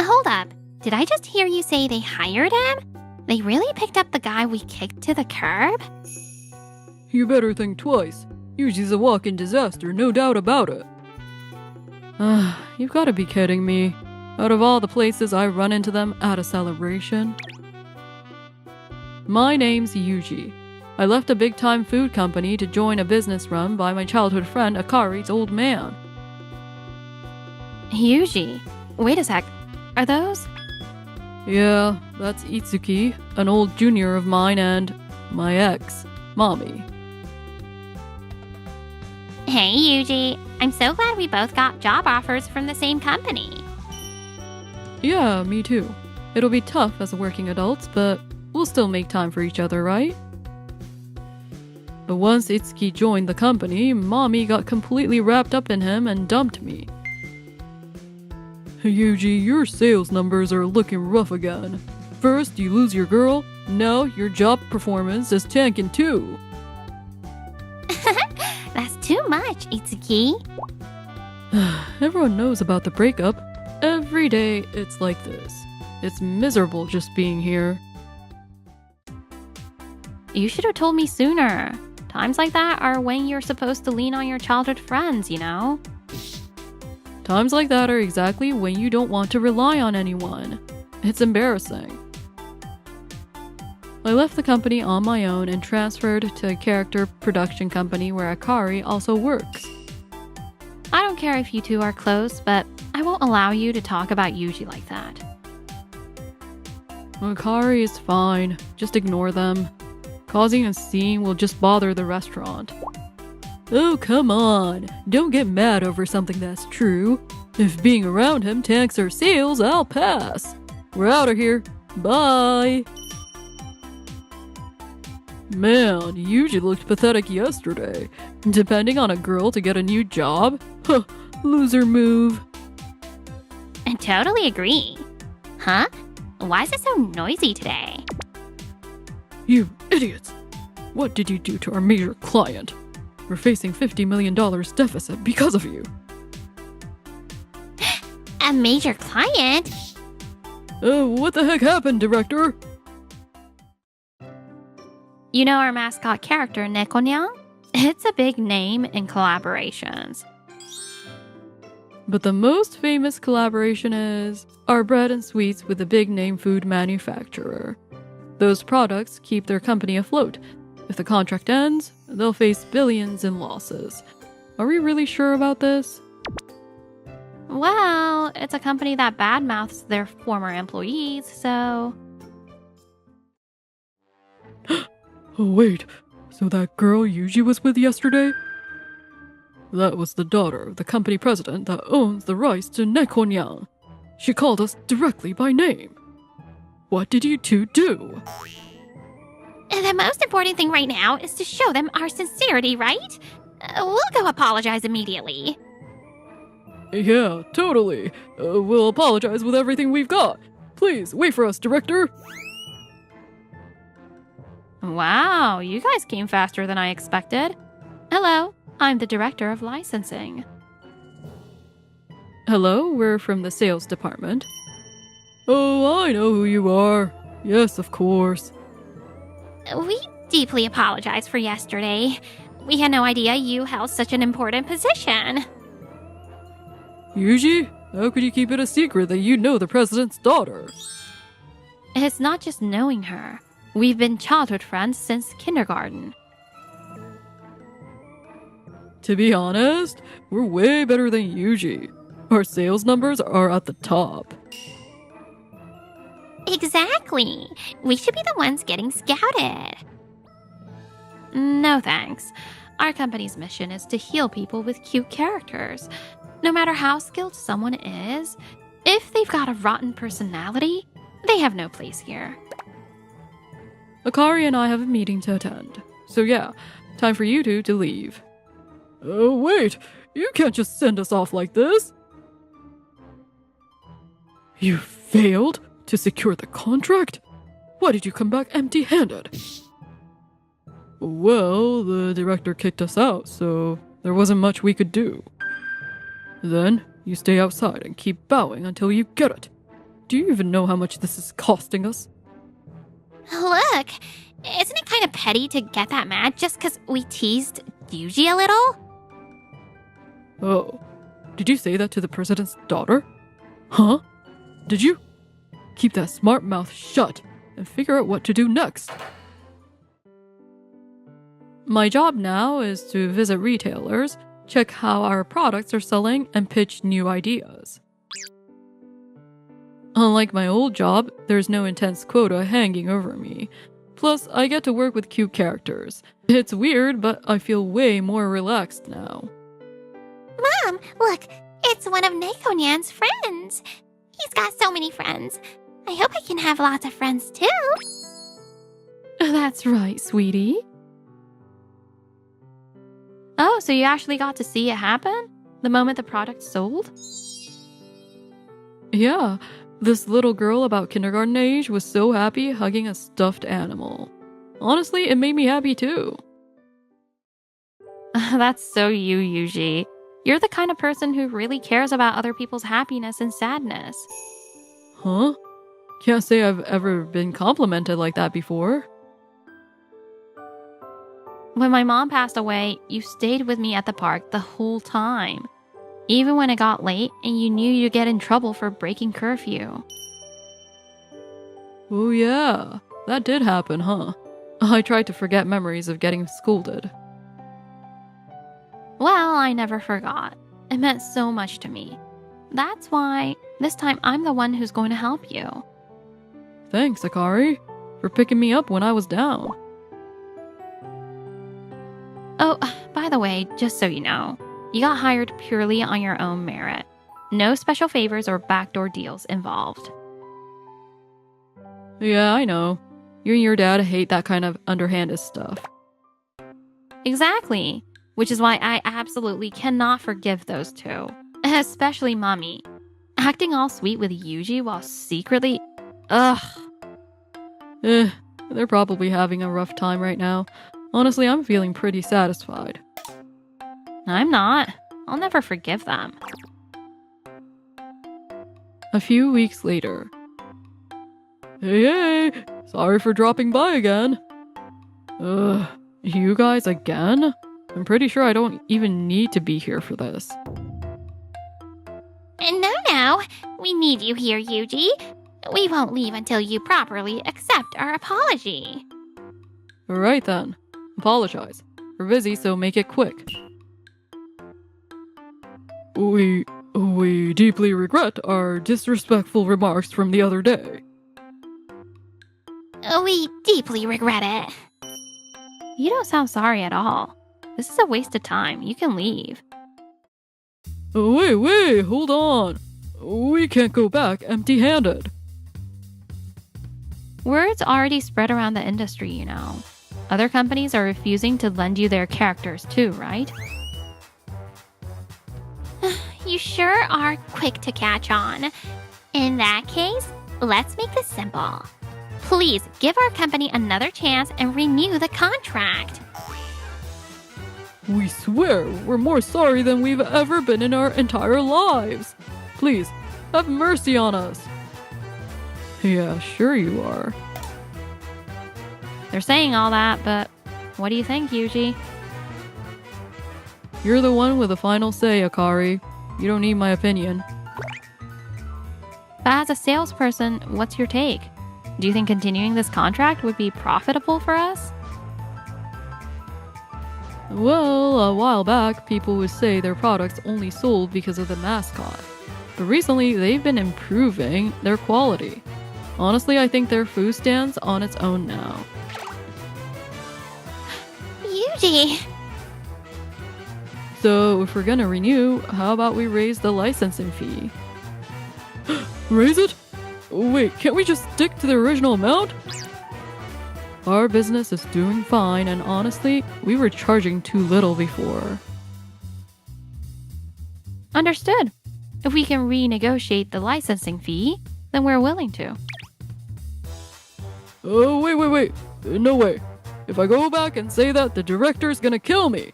Hold up. Did I just hear you say they hired him? They really picked up the guy we kicked to the curb? You better think twice. Yuji's a walking disaster, no doubt about it. You've got to be kidding me. Out of all the places I run into them at a celebration. My name's Yuji. I left a big-time food company to join a business run by my childhood friend Akari's old man. Yuji. Wait a sec. Are those? Yeah, that's Itsuki, an old junior of mine, and my ex, Mommy. Hey, Yuji. I'm so glad we both got job offers from the same company. Yeah, me too. It'll be tough as working adults, but we'll still make time for each other, right? But once Itsuki joined the company, Mommy got completely wrapped up in him and dumped me. Yuji, your sales numbers are looking rough again. First, you lose your girl, now your job performance is tanking too. That's too much, Itsuki. Everyone knows about the breakup. Every day it's like this. It's miserable just being here. You should have told me sooner. Times like that are when you're supposed to lean on your childhood friends, you know? Times like that are exactly when you don't want to rely on anyone. It's embarrassing. I left the company on my own and transferred to a character production company where Akari also works. I don't care if you two are close, but I won't allow you to talk about Yuji like that. Akari is fine. Just ignore them. Causing a scene will just bother the restaurant. Oh, come on. Don't get mad over something that's true. If being around him tanks our sales, I'll pass. We're out of here. Bye. Man, Yuji looked pathetic yesterday. Depending on a girl to get a new job? Huh, loser move. I totally agree. Huh? Why is it so noisy today? You idiots! What did you do to our major client? We're facing $50 million deficit because of you. A major client? What the heck happened, director? You know our mascot character, Nekonyang? It's a big name in collaborations. But the most famous collaboration is our bread and sweets with a big name food manufacturer. Those products keep their company afloat. If the contract ends, they'll face billions in losses. Are we really sure about this? Well, it's a company that badmouths their former employees, so... Oh wait, so that girl Yuji was with yesterday? That was the daughter of the company president that owns the rights to Nekonyang. She called us directly by name. What did you two do? The most important thing right now is to show them our sincerity, right? We'll go apologize immediately. Yeah, totally. We'll apologize with everything we've got. Please, wait for us, director. Wow, you guys came faster than I expected. Hello, I'm the director of licensing. Hello, we're from the sales department. Oh, I know who you are. Yes, of course. We deeply apologize for yesterday. We had no idea you held such an important position. Yuji, how could you keep it a secret that you know the president's daughter? It's not just knowing her. We've been childhood friends since kindergarten. To be honest, we're way better than Yuji. Our sales numbers are at the top. Exactly. We should be the ones getting scouted. No thanks. Our company's mission is to heal people with cute characters. No matter how skilled someone is, if they've got a rotten personality, they have no place here. Akari and I have a meeting to attend. So yeah, time for you two to leave. Oh wait, you can't just send us off like this. You failed to secure the contract? Why did you come back empty-handed? Well, the director kicked us out, so there wasn't much we could do. Then, you stay outside and keep bowing until you get it. do you even know how much this is costing us? Look, isn't it kind of petty to get that mad just because we teased Yuji a little? Oh, did you say that to the president's daughter? Huh? Did you? Keep that smart mouth shut and figure out what to do next. My job now is to visit retailers, check how our products are selling, and pitch new ideas. Unlike my old job, there's no intense quota hanging over me. Plus, I get to work with cute characters. It's weird, but I feel way more relaxed now. Mom, look, it's one of Neko-nyan's friends. He's got so many friends. I hope I can have lots of friends too. That's right, sweetie. Oh, so you actually got to see it happen? The moment the product sold? Yeah, this little girl about kindergarten age was so happy hugging a stuffed animal. Honestly, it made me happy too. That's so you, Yuji. You're the kind of person who really cares about other people's happiness and sadness. Huh? Can't say I've ever been complimented like that before. When my mom passed away, you stayed with me at the park the whole time. Even when it got late and you knew you'd get in trouble for breaking curfew. Oh yeah, that did happen, huh? I tried to forget memories of getting scolded. Well, I never forgot. It meant so much to me. That's why this time I'm the one who's going to help you. Thanks, Akari, for picking me up when I was down. Oh, by the way, just so you know, you got hired purely on your own merit. No special favors or backdoor deals involved. Yeah, I know. You and your dad hate that kind of underhanded stuff. Exactly. Which is why I absolutely cannot forgive those two. Especially Mommy. Acting all sweet with Yuji while secretly... Ugh. They're probably having a rough time right now. Honestly, I'm feeling pretty satisfied. I'm not. I'll never forgive them. A few weeks later. Hey, sorry for dropping by again. You guys again? I'm pretty sure I don't even need to be here for this. No. We need you here, Yuji. We won't leave until you properly accept our apology. Alright then. Apologize. We're busy, so make it quick. We deeply regret our disrespectful remarks from the other day. We deeply regret it. You don't sound sorry at all. This is a waste of time. You can leave. Wait, hold on. We can't go back empty-handed. Word's already spread around the industry, you know. Other companies are refusing to lend you their characters too, right? You sure are quick to catch on. In that case, let's make this simple. Please give our company another chance and renew the contract. We swear we're more sorry than we've ever been in our entire lives. Please, have mercy on us. Yeah, sure you are. They're saying all that, but what do you think, Yuji? You're the one with the final say, Akari. You don't need my opinion. But as a salesperson, what's your take? Do you think continuing this contract would be profitable for us? Well, a while back, people would say their products only sold because of the mascot. But recently, they've been improving their quality. Honestly, I think their food stands on its own now. Yuji! So, if we're gonna renew, how about we raise the licensing fee? Raise it? Wait, can't we just stick to the original amount? Our business is doing fine, and honestly, we were charging too little before. Understood. If we can renegotiate the licensing fee, then we're willing to. Oh, wait. No way. If I go back and say that, the director's gonna kill me.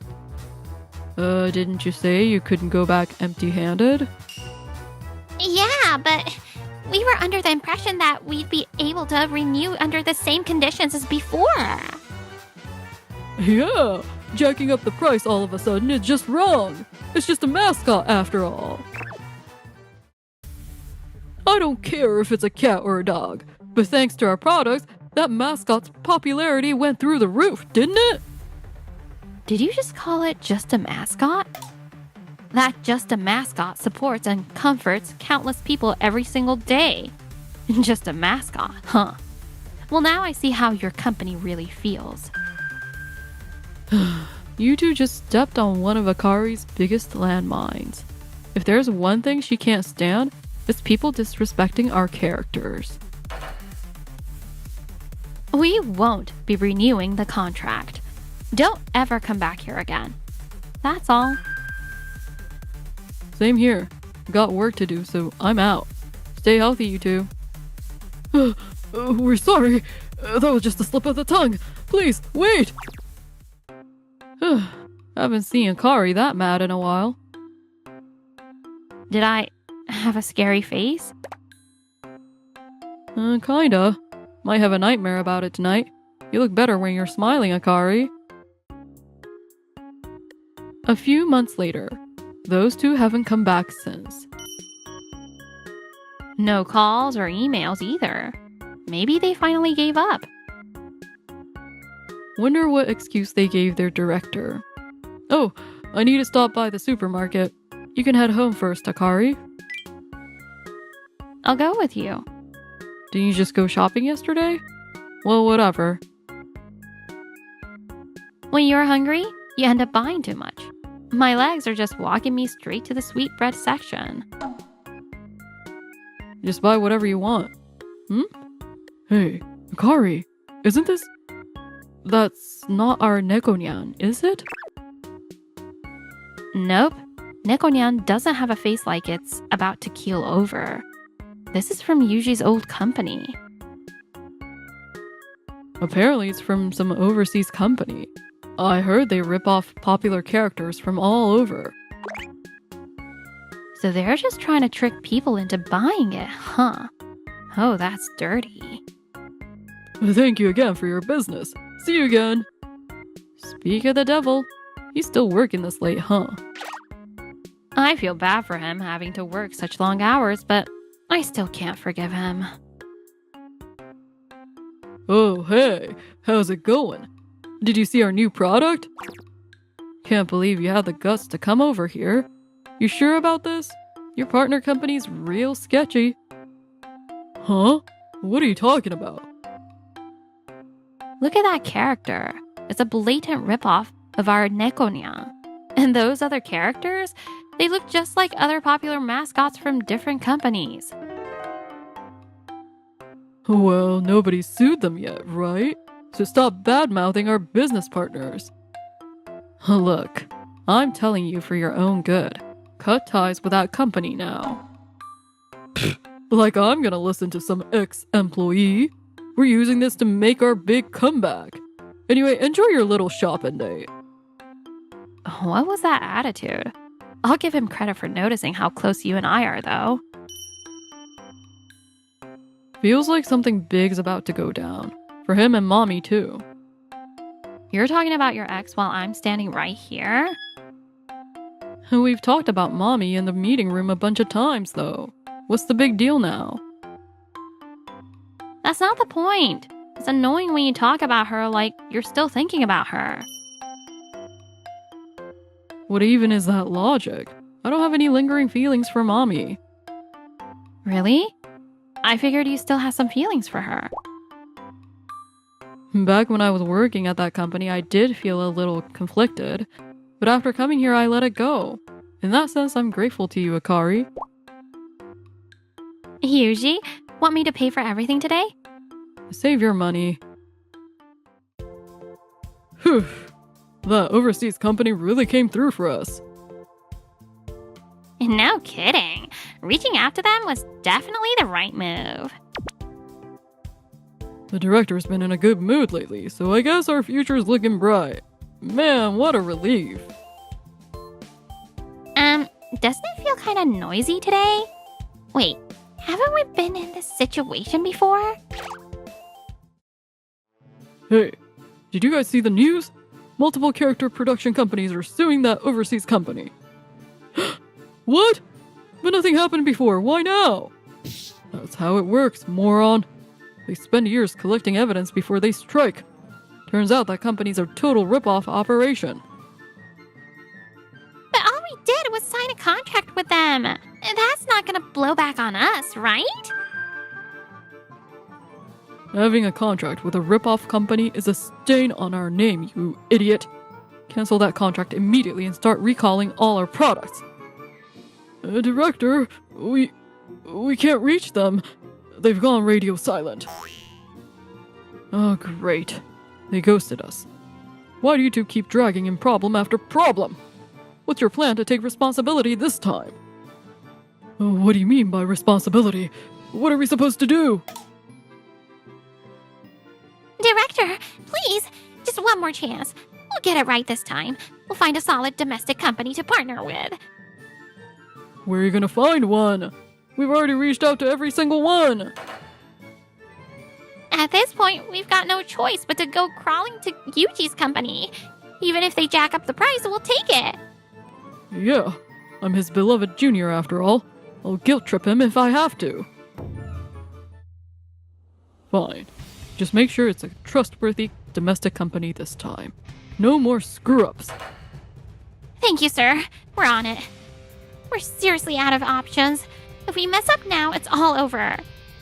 Didn't you say you couldn't go back empty-handed? Yeah, but we We were under the impression that we'd be able to renew under the same conditions as before. Yeah, jacking up the price all of a sudden is just wrong. It's just a mascot after all. I don't care if it's a cat or a dog, but thanks to our products, that mascot's popularity went through the roof, didn't it? Did you just call it just a mascot? That just a mascot supports and comforts countless people every single day. Just a mascot, huh? Well, now I see how your company really feels. You two just stepped on one of Akari's biggest landmines. If there's one thing she can't stand, it's people disrespecting our characters. We won't be renewing the contract. Don't ever come back here again. That's all. Same here. Got work to do, so I'm out. Stay healthy, you two. We're sorry. That was just a slip of the tongue. Please, wait! Haven't seen Akari that mad in a while. Did I have a scary face? Kinda. Might have a nightmare about it tonight. You look better when you're smiling, Akari. A few months later, those two haven't come back since. No calls or emails either. Maybe they finally gave up. Wonder what excuse they gave their director. Oh, I need to stop by the supermarket. You can head home first, Akari. I'll go with you. Didn't you just go shopping yesterday? Well, whatever. When you're hungry, you end up buying too much. My legs are just walking me straight to the sweetbread section. Just buy whatever you want. Hey, Akari, isn't this... That's not our Nekonyan, is it? Nope. Nekonyan doesn't have a face like it's about to keel over. This is from Yuji's old company. Apparently it's from some overseas company. I heard they rip off popular characters from all over. So they're just trying to trick people into buying it, huh? Oh, that's dirty. Thank you again for your business. See you again. Speak of the devil. He's still working this late, huh? I feel bad for him having to work such long hours, but I still can't forgive him. Oh, hey. How's it going? Did you see our new product? Can't believe you had the guts to come over here. You sure about this? Your partner company's real sketchy. Huh? What are you talking about? Look at that character. It's a blatant ripoff of our Nekonya. And those other characters, they look just like other popular mascots from different companies. Well, nobody's sued them yet, right? So stop bad-mouthing our business partners. Look, I'm telling you for your own good. Cut ties with that company now. Like I'm gonna listen to some ex-employee. We're using this to make our big comeback. Anyway, enjoy your little shopping date. What was that attitude? I'll give him credit for noticing how close you and I are, though. Feels like something big's about to go down. For him and Mommy, too. You're talking about your ex while I'm standing right here? We've talked about Mommy in the meeting room a bunch of times, though. What's the big deal now? That's not the point. It's annoying when you talk about her like you're still thinking about her. What even is that logic? I don't have any lingering feelings for Mommy. Really? I figured you still have some feelings for her. Back when I was working at that company, I did feel a little conflicted. But after coming here, I let it go. In that sense, I'm grateful to you, Akari. Yuji, want me to pay for everything today? Save your money. Whew. That overseas company really came through for us. No kidding. Reaching out to them was definitely the right move. The director's been in a good mood lately, so I guess our future's looking bright. Man, what a relief. Doesn't it feel kind of noisy today? Wait, Haven't we been in this situation before? Hey, did you guys see the news? Multiple character production companies are suing that overseas company. What? But nothing happened before. Why now? That's how it works, moron. They spend years collecting evidence before they strike. Turns out that company's a total rip-off operation. But all we did was sign a contract with them. That's not gonna blow back on us, right? Having a contract with a rip-off company is a stain on our name, you idiot. Cancel that contract immediately and start recalling all our products. Director, we can't reach them. They've gone radio silent. Oh, great. They ghosted us. Why do you two keep dragging in problem after problem? What's your plan to take responsibility this time? What do you mean by responsibility? What are we supposed to do? Director, please, just one more chance. We'll get it right this time. We'll find a solid domestic company to partner with. Where are you gonna find one? We've already reached out to every single one. At this point, we've got no choice but to go crawling to Yuji's company. Even if they jack up the price, we'll take it. Yeah, I'm his beloved junior after all. I'll guilt trip him if I have to. Fine. Just make sure it's a trustworthy domestic company this time. No more screw-ups. Thank you, sir. We're on it. We're seriously out of options. If we mess up now, it's all over.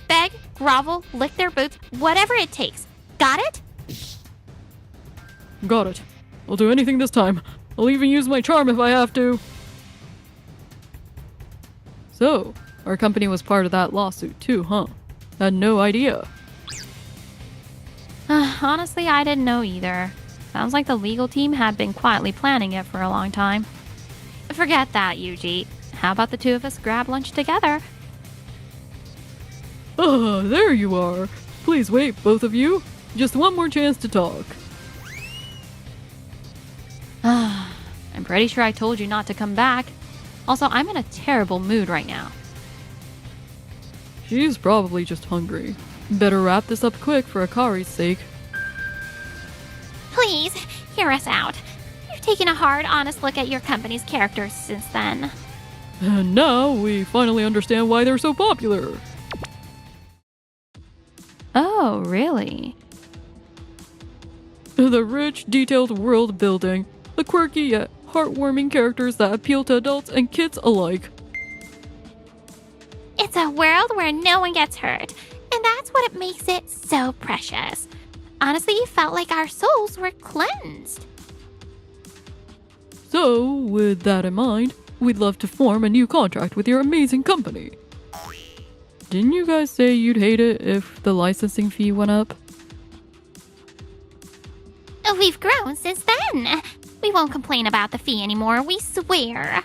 Beg, grovel, lick their boots, whatever it takes. Got it? Got it. I'll do anything this time. I'll even use my charm if I have to. So, our company was part of that lawsuit too, huh? Had no idea. Honestly, I didn't know either. Sounds like the legal team had been quietly planning it for a long time. Forget that, Yuji. How about the two of us grab lunch together? Ah, there you are. Please wait, both of you. Just one more chance to talk. I'm pretty sure I told you not to come back. Also, I'm in a terrible mood right now. She's probably just hungry. Better wrap this up quick for Akari's sake. Please, hear us out. You've taken a hard, honest look at your company's characters since then. And now we finally understand why they're so popular. Oh, really? The rich, detailed world building. The quirky yet heartwarming characters that appeal to adults and kids alike. It's a world where no one gets hurt, and that's what makes it so precious. Honestly, it felt like our souls were cleansed. So, with that in mind, we'd love to form a new contract with your amazing company. Didn't you guys say you'd hate it if the licensing fee went up? We've grown since then. We won't complain about the fee anymore, we swear.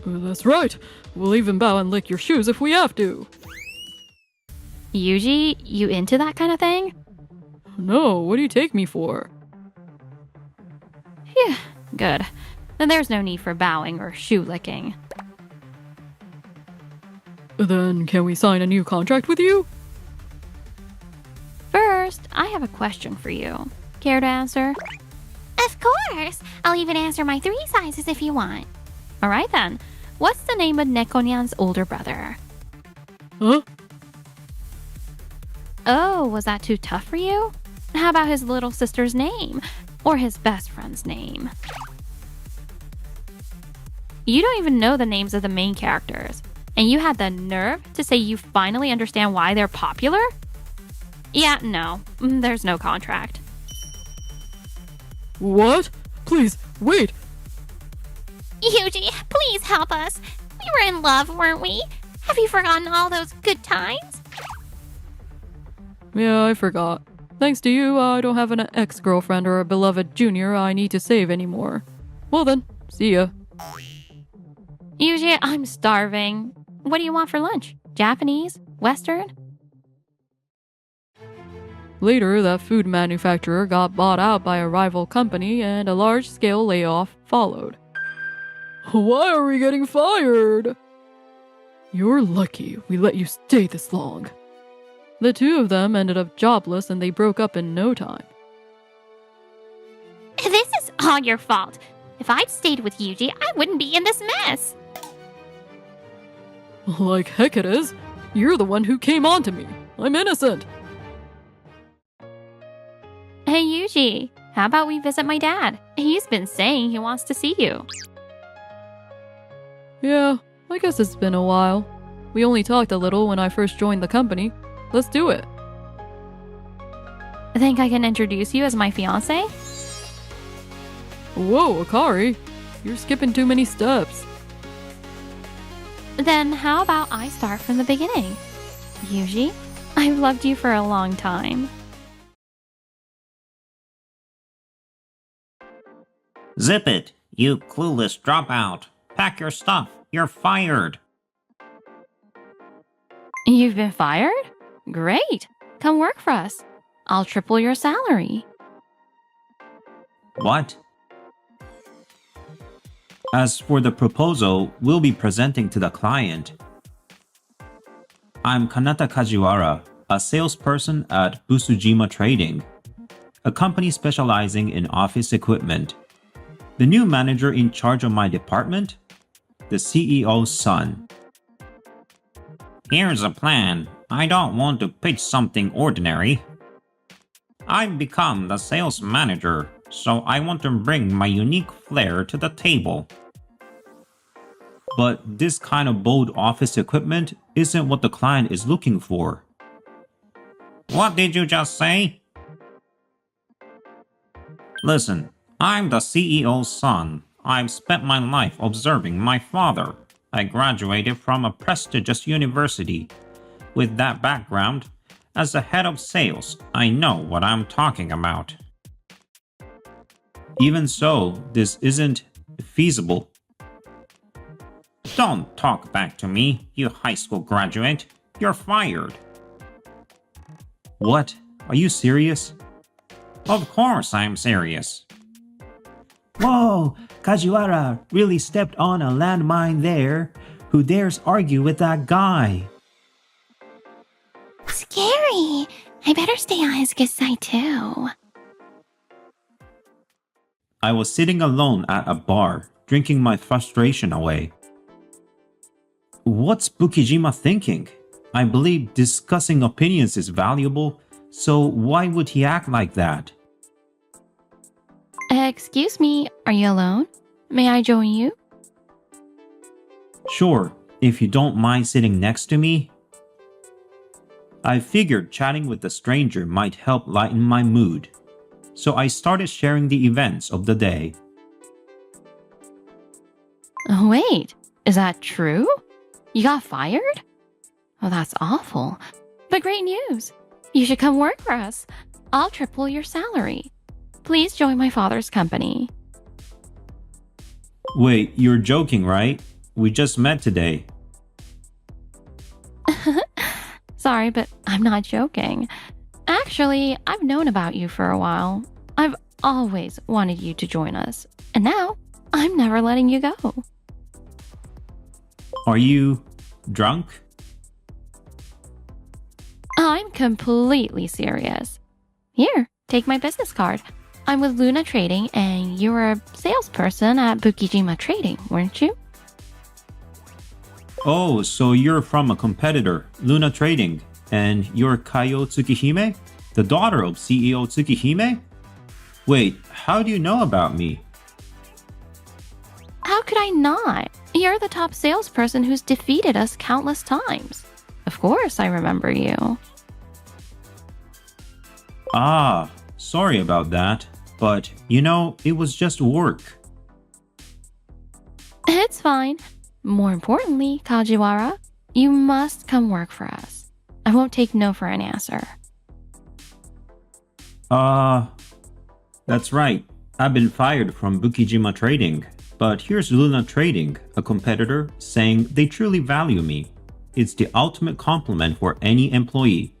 That's right. We'll even bow and lick your shoes if we have to. Yuji, you into that kind of thing? No, what do you take me for? Phew, good. Then there's no need for bowing or shoe licking. Then can we sign a new contract with you? First, I have a question for you. Care to answer? Of course! I'll even answer my 3 sizes if you want. Alright then. What's the name of Nekonyan's older brother? Huh? Oh, was that too tough for you? How about his little sister's name? Or his best friend's name? You don't even know the names of the main characters. And you had the nerve to say you finally understand why they're popular? Yeah, no. There's no contract. What? Please, wait! Yuji, please help us. We were in love, weren't we? Have you forgotten all those good times? Yeah, I forgot. Thanks to you, I don't have an ex-girlfriend or a beloved junior I need to save anymore. Well then, see ya. Yuji, I'm starving. What do you want for lunch? Japanese? Western? Later, that food manufacturer got bought out by a rival company and a large-scale layoff followed. Why are we getting fired? You're lucky we let you stay this long. The two of them ended up jobless and they broke up in no time. This is all your fault. If I'd stayed with Yuji, I wouldn't be in this mess. Like heck it is. You're the one who came on to me. I'm innocent. Hey Yuji, how about we visit my dad? He's been saying he wants to see you. Yeah, I guess it's been a while. We only talked a little when I first joined the company. Let's do it. Think I can introduce you as my fiancé? Whoa, Akari. You're skipping too many steps. Then how about I start from the beginning? Yuji, I've loved you for a long time. Zip it, you clueless dropout. Pack your stuff. You're fired. You've been fired? Great. Come work for us. I'll triple your salary. What? As for the proposal we'll be presenting to the client, I'm Kanata Kajiwara, a salesperson at Busujima Trading, a company specializing in office equipment. The new manager in charge of my department? The CEO's son. Here's a plan. I don't want to pitch something ordinary. I've become the sales manager, so I want to bring my unique flair to the table. But this kind of bold office equipment isn't what the client is looking for. What did you just say? Listen, I'm the CEO's son. I've spent my life observing my father. I graduated from a prestigious university. With that background, as the head of sales, I know what I'm talking about. Even so, this isn't feasible. Don't talk back to me, you high school graduate. You're fired. What? Are you serious? Of course I'm serious. Whoa, Kajiwara really stepped on a landmine there. Who dares argue with that guy? Scary. I better stay on his good side too. I was sitting alone at a bar, drinking my frustration away. What's Bukijima thinking? I believe discussing opinions is valuable, so why would he act like that? Excuse me, are you alone? May I join you? Sure, if you don't mind sitting next to me. I figured chatting with a stranger might help lighten my mood, so I started sharing the events of the day. Wait, is that true? You got fired? Oh, that's awful. But great news. You should come work for us. I'll triple your salary. Please join my father's company. Wait, you're joking, right? We just met today. Sorry, but I'm not joking. Actually, I've known about you for a while. I've always wanted you to join us. And now, I'm never letting you go. Are you drunk? I'm completely serious. Here, take my business card. I'm with Luna Trading, and you were a salesperson at Bukijima Trading, weren't you? Oh, so you're from a competitor, Luna Trading, and you're Kaio Tsukihime, the daughter of CEO Tsukihime? Wait, how do you know about me? How could I not? You're the top salesperson who's defeated us countless times. Of course I remember you. Ah, sorry about that, but you know, it was just work. It's fine. More importantly, Kajiwara, you must come work for us. I won't take no for an answer. That's right. I've been fired from Bukijima Trading, but here's Luna Trading, a competitor, saying they truly value me. It's the ultimate compliment for any employee.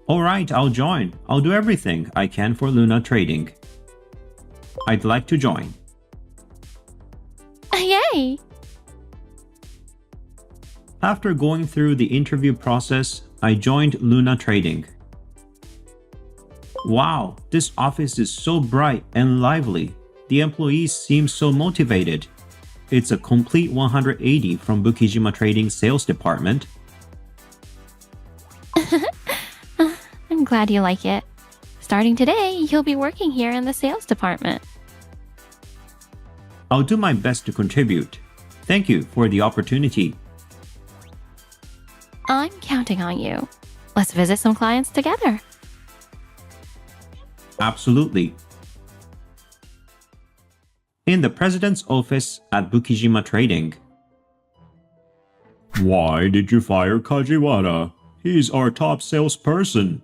Alright, I'll join. I'll do everything I can for Luna Trading. I'd like to join. Yay! After going through the interview process, I joined Luna Trading. Wow, this office is so bright and lively. The employees seem so motivated. It's a complete 180 from Bukijima Trading's sales department. I'm glad you like it. Starting today, you'll be working here in the sales department. I'll do my best to contribute. Thank you for the opportunity. I'm counting on you. Let's visit some clients together. Absolutely. In the president's office at Bukijima Trading. Why did you fire Kajiwara? He's our top salesperson.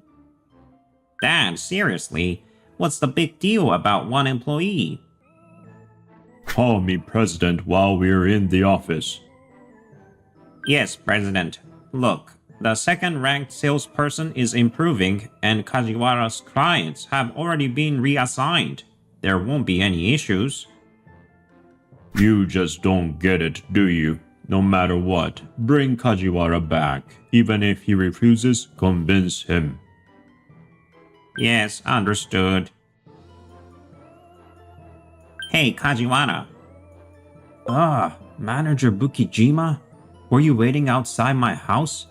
Dad, seriously, what's the big deal about one employee? Call me president while we're in the office. Yes, president. Look, the second-ranked salesperson is improving and Kajiwara's clients have already been reassigned. There won't be any issues. You just don't get it, do you? No matter what, bring Kajiwara back. Even if he refuses, convince him. Yes, understood. Hey, Kajiwara. Manager Bukijima? Were you waiting outside my house?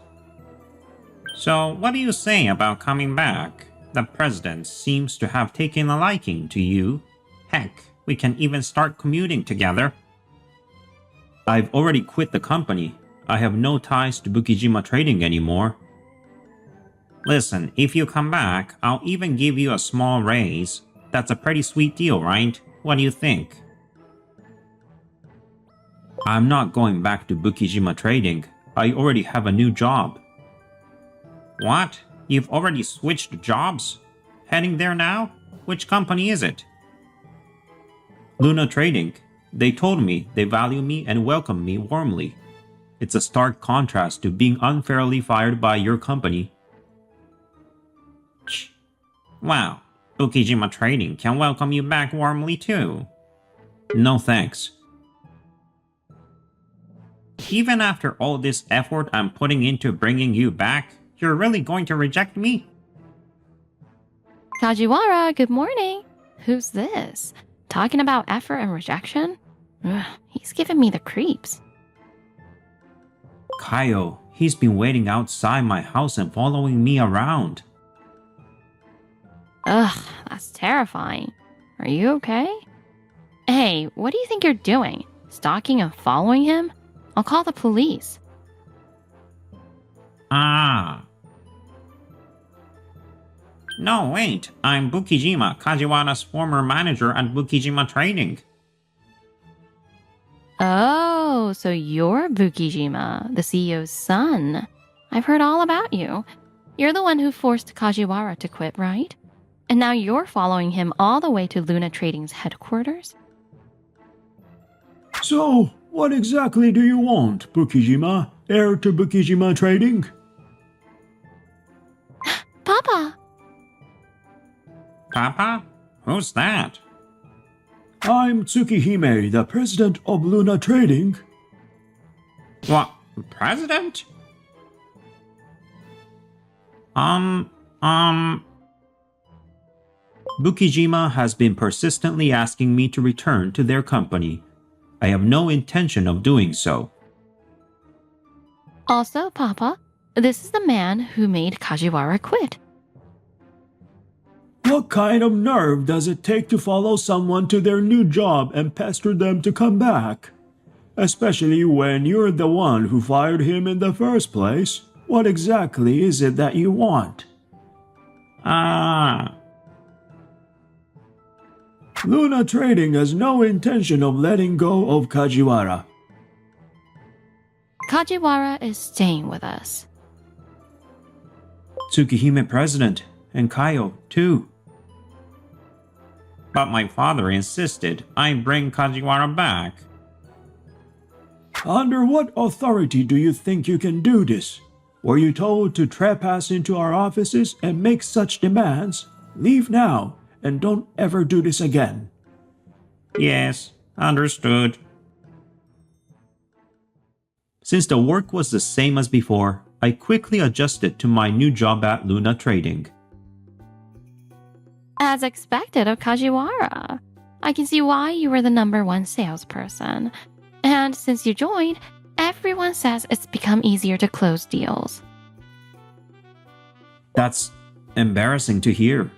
So, what do you say about coming back? The president seems to have taken a liking to you. Heck, we can even start commuting together. I've already quit the company. I have no ties to Bukijima Trading anymore. Listen, if you come back, I'll even give you a small raise. That's a pretty sweet deal, right? What do you think? I'm not going back to Bukijima Trading. I already have a new job. What? You've already switched jobs? Heading there now? Which company is it? Luna Trading. They told me they value me and welcome me warmly. It's a stark contrast to being unfairly fired by your company. Wow, Bukijima Trading can welcome you back warmly too. No thanks. Even after all this effort I'm putting into bringing you back, you're really going to reject me? Kajiwara, good morning. Who's this? Talking about effort and rejection? Ugh, he's giving me the creeps. Kaio, he's been waiting outside my house and following me around. Ugh, that's terrifying. Are you okay? Hey, what do you think you're doing? Stalking and following him? I'll call the police. No, wait. I'm Bukijima, Kajiwara's former manager at Bukijima Trading. Oh, so you're Bukijima, the CEO's son. I've heard all about you. You're the one who forced Kajiwara to quit, right? And now you're following him all the way to Luna Trading's headquarters? So, what exactly do you want, Bukijima? Heir to Bukijima Trading? Papa! Papa? Who's that? I'm Tsukihime, the president of Luna Trading. What? President? Bukijima has been persistently asking me to return to their company. I have no intention of doing so. Also, Papa, this is the man who made Kajiwara quit. What kind of nerve does it take to follow someone to their new job and pester them to come back? Especially when you're the one who fired him in the first place. What exactly is it that you want? Luna Trading has no intention of letting go of Kajiwara. Kajiwara is staying with us. Tsukihime president, and Kaio too. But my father insisted I bring Kajiwara back. Under what authority do you think you can do this? Were you told to trespass into our offices and make such demands? Leave now, and don't ever do this again. Yes, understood. Since the work was the same as before, I quickly adjusted to my new job at Luna Trading. As expected of Kajiwara, I can see why you were the #1 salesperson. And since you joined, everyone says it's become easier to close deals. That's embarrassing to hear.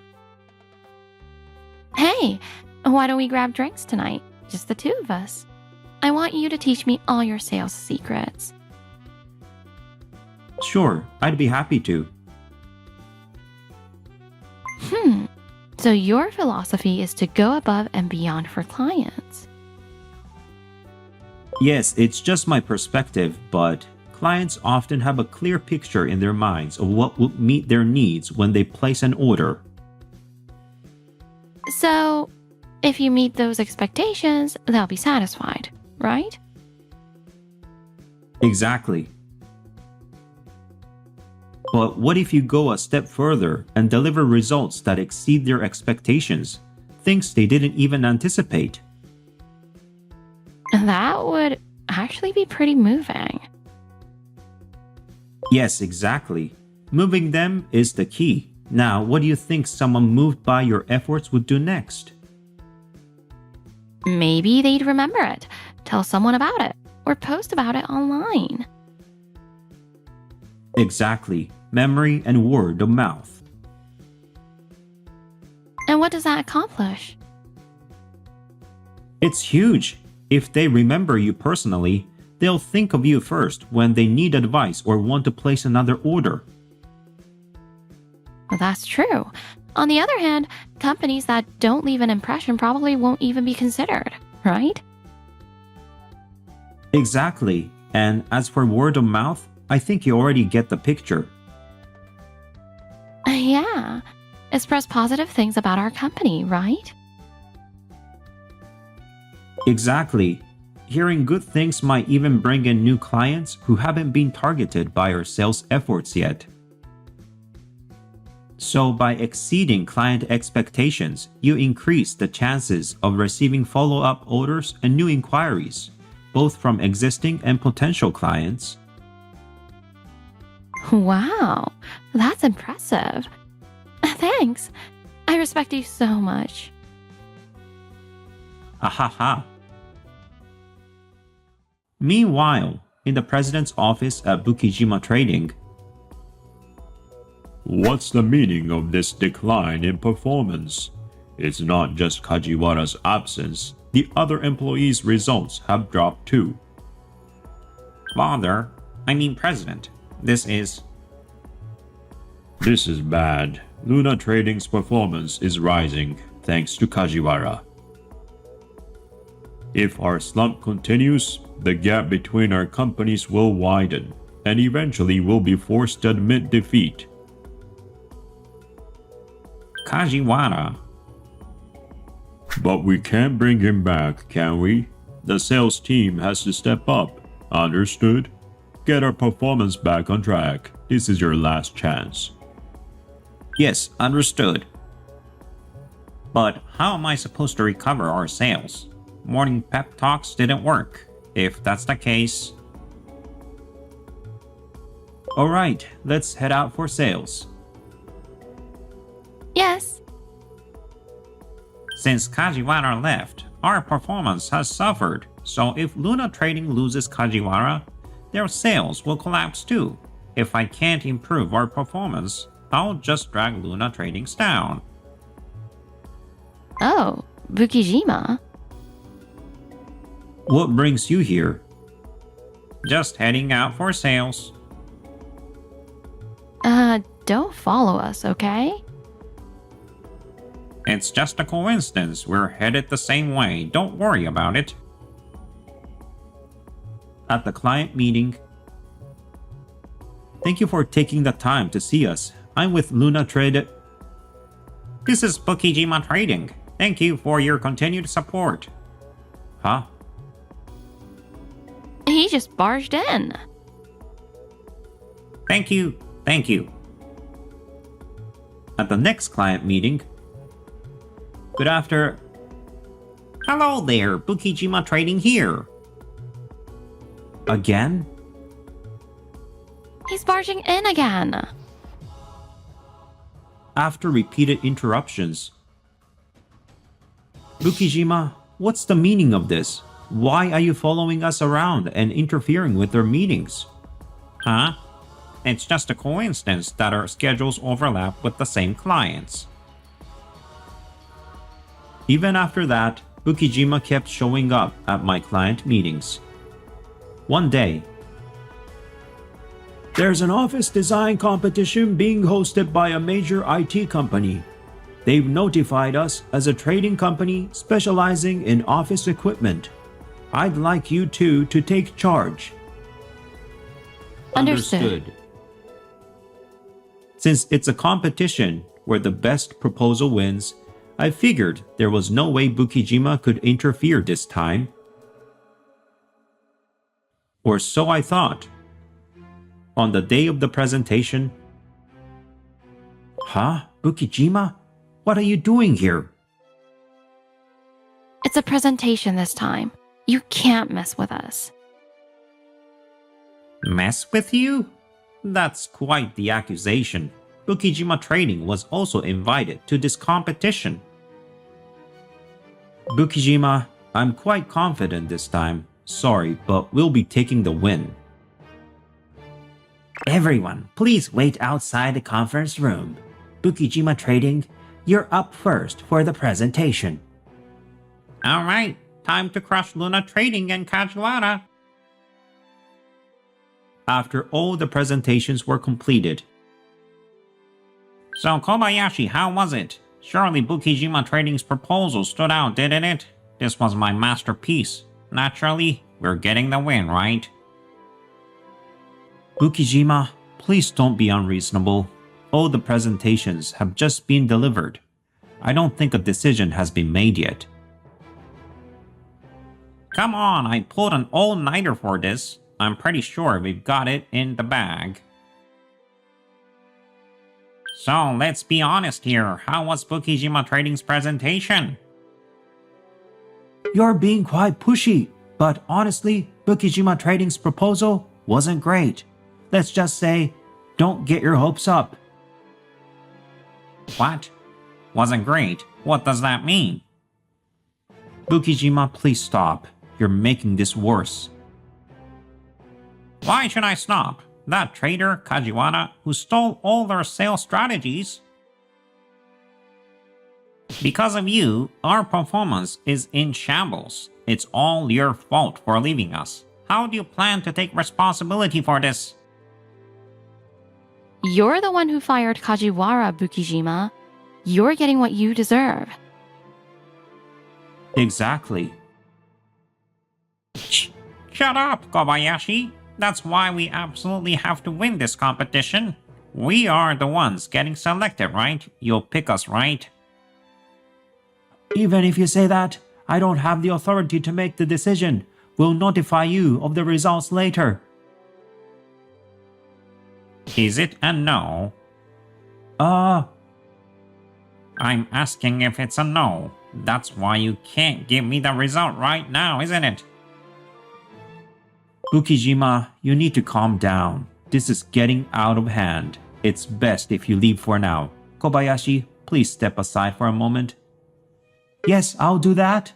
Hey, why don't we grab drinks tonight? Just the two of us. I want you to teach me all your sales secrets. Sure, I'd be happy to. So your philosophy is to go above and beyond for clients. Yes, it's just my perspective, but clients often have a clear picture in their minds of what will meet their needs when they place an order. So, if you meet those expectations, they'll be satisfied, right? Exactly. But what if you go a step further and deliver results that exceed their expectations, things they didn't even anticipate? That would actually be pretty moving. Yes, exactly. Moving them is the key. Now, what do you think someone moved by your efforts would do next? Maybe they'd remember it, tell someone about it, or post about it online. Exactly. Memory and word of mouth. And what does that accomplish? It's huge. If they remember you personally, they'll think of you first when they need advice or want to place another order. Well, that's true. On the other hand, companies that don't leave an impression probably won't even be considered, right? Exactly. And as for word of mouth, I think you already get the picture. Yeah. Express positive things about our company, right? Exactly. Hearing good things might even bring in new clients who haven't been targeted by our sales efforts yet. So by exceeding client expectations, you increase the chances of receiving follow-up orders and new inquiries, both from existing and potential clients. Wow, that's impressive. Thanks. I respect you so much. Ahaha. Meanwhile, in the president's office at Bukijima Trading, What's the meaning of this decline in performance? It's not just Kajiwara's absence. The other employees' results have dropped too. Father, I mean President, this is bad. Luna Trading's performance is rising thanks to Kajiwara. If our slump continues, the gap between our companies will widen, and eventually we'll be forced to admit defeat. Kajiwara. But we can't bring him back, can we? The sales team has to step up. Understood? Get our performance back on track. This is your last chance. Yes, understood. But how am I supposed to recover our sales? Morning pep talks didn't work. If that's the case... Alright, let's head out for sales. Yes. Since Kajiwara left, our performance has suffered. So if Luna Trading loses Kajiwara, their sales will collapse too. If I can't improve our performance, I'll just drag Luna Trading's down. Oh, Bukijima. What brings you here? Just heading out for sales. Don't follow us, okay? It's just a coincidence we're headed the same way. Don't worry about it. At the client meeting, thank you for taking the time to see us. I'm with Luna Trade. This is Bukijima Trading. Thank you for your continued support. Huh? He just barged in. Thank you. Thank you. At the next client meeting, good after. Hello there, Bukijima Trading here. Again? He's barging in again. After repeated interruptions, Bukijima, what's the meaning of this? Why are you following us around and interfering with our meetings? Huh? It's just a coincidence that our schedules overlap with the same clients. Even after that, Bukijima kept showing up at my client meetings. One day, There's an office design competition being hosted by a major IT company. They've notified us as a trading company specializing in office equipment. I'd like you two to take charge. Understood. Since it's a competition where the best proposal wins, I figured there was no way Bukijima could interfere this time. Or so I thought. On the day of the presentation, Huh? Bukijima? What are you doing here? It's a presentation this time. You can't mess with us. Mess with you? That's quite the accusation. Bukijima Trading was also invited to this competition. Bukijima, I'm quite confident this time. Sorry, but we'll be taking the win. Everyone, please wait outside the conference room. Bukijima Trading, you're up first for the presentation. Alright, time to crush Luna Trading and Kajiwara. After all the presentations were completed. So Kobayashi, how was it? Surely Bukijima Trading's proposal stood out, didn't it? This was my masterpiece. Naturally, we're getting the win, right? Bukijima, please don't be unreasonable. All the presentations have just been delivered. I don't think a decision has been made yet. Come on, I pulled an all-nighter for this. I'm pretty sure we've got it in the bag. So, let's be honest here. How was Bukijima Trading's presentation? You're being quite pushy, but honestly, Bukijima Trading's proposal wasn't great. Let's just say, don't get your hopes up. What? Wasn't great? What does that mean? Bukijima, please stop. You're making this worse. Why should I stop? That trader, Kajiwara, who stole all their sales strategies. Because of you, our performance is in shambles. It's all your fault for leaving us. How do you plan to take responsibility for this? You're the one who fired Kajiwara, Bukijima. You're getting what you deserve. Exactly. Shut up, Kobayashi. That's why we absolutely have to win this competition. We are the ones getting selected, right? You'll pick us, right? Even if you say that, I don't have the authority to make the decision. We'll notify you of the results later. Is it a no? I'm asking if it's a no. That's why you can't give me the result right now, isn't it? Bukijima, you need to calm down. This is getting out of hand. It's best if you leave for now. Kobayashi, please step aside for a moment. Yes, I'll do that.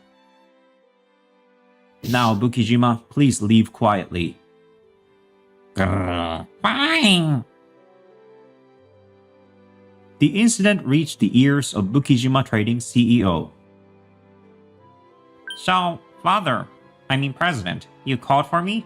Now, Bukijima, please leave quietly. Fine. The incident reached the ears of Bukijima Trading CEO. So, President, you called for me?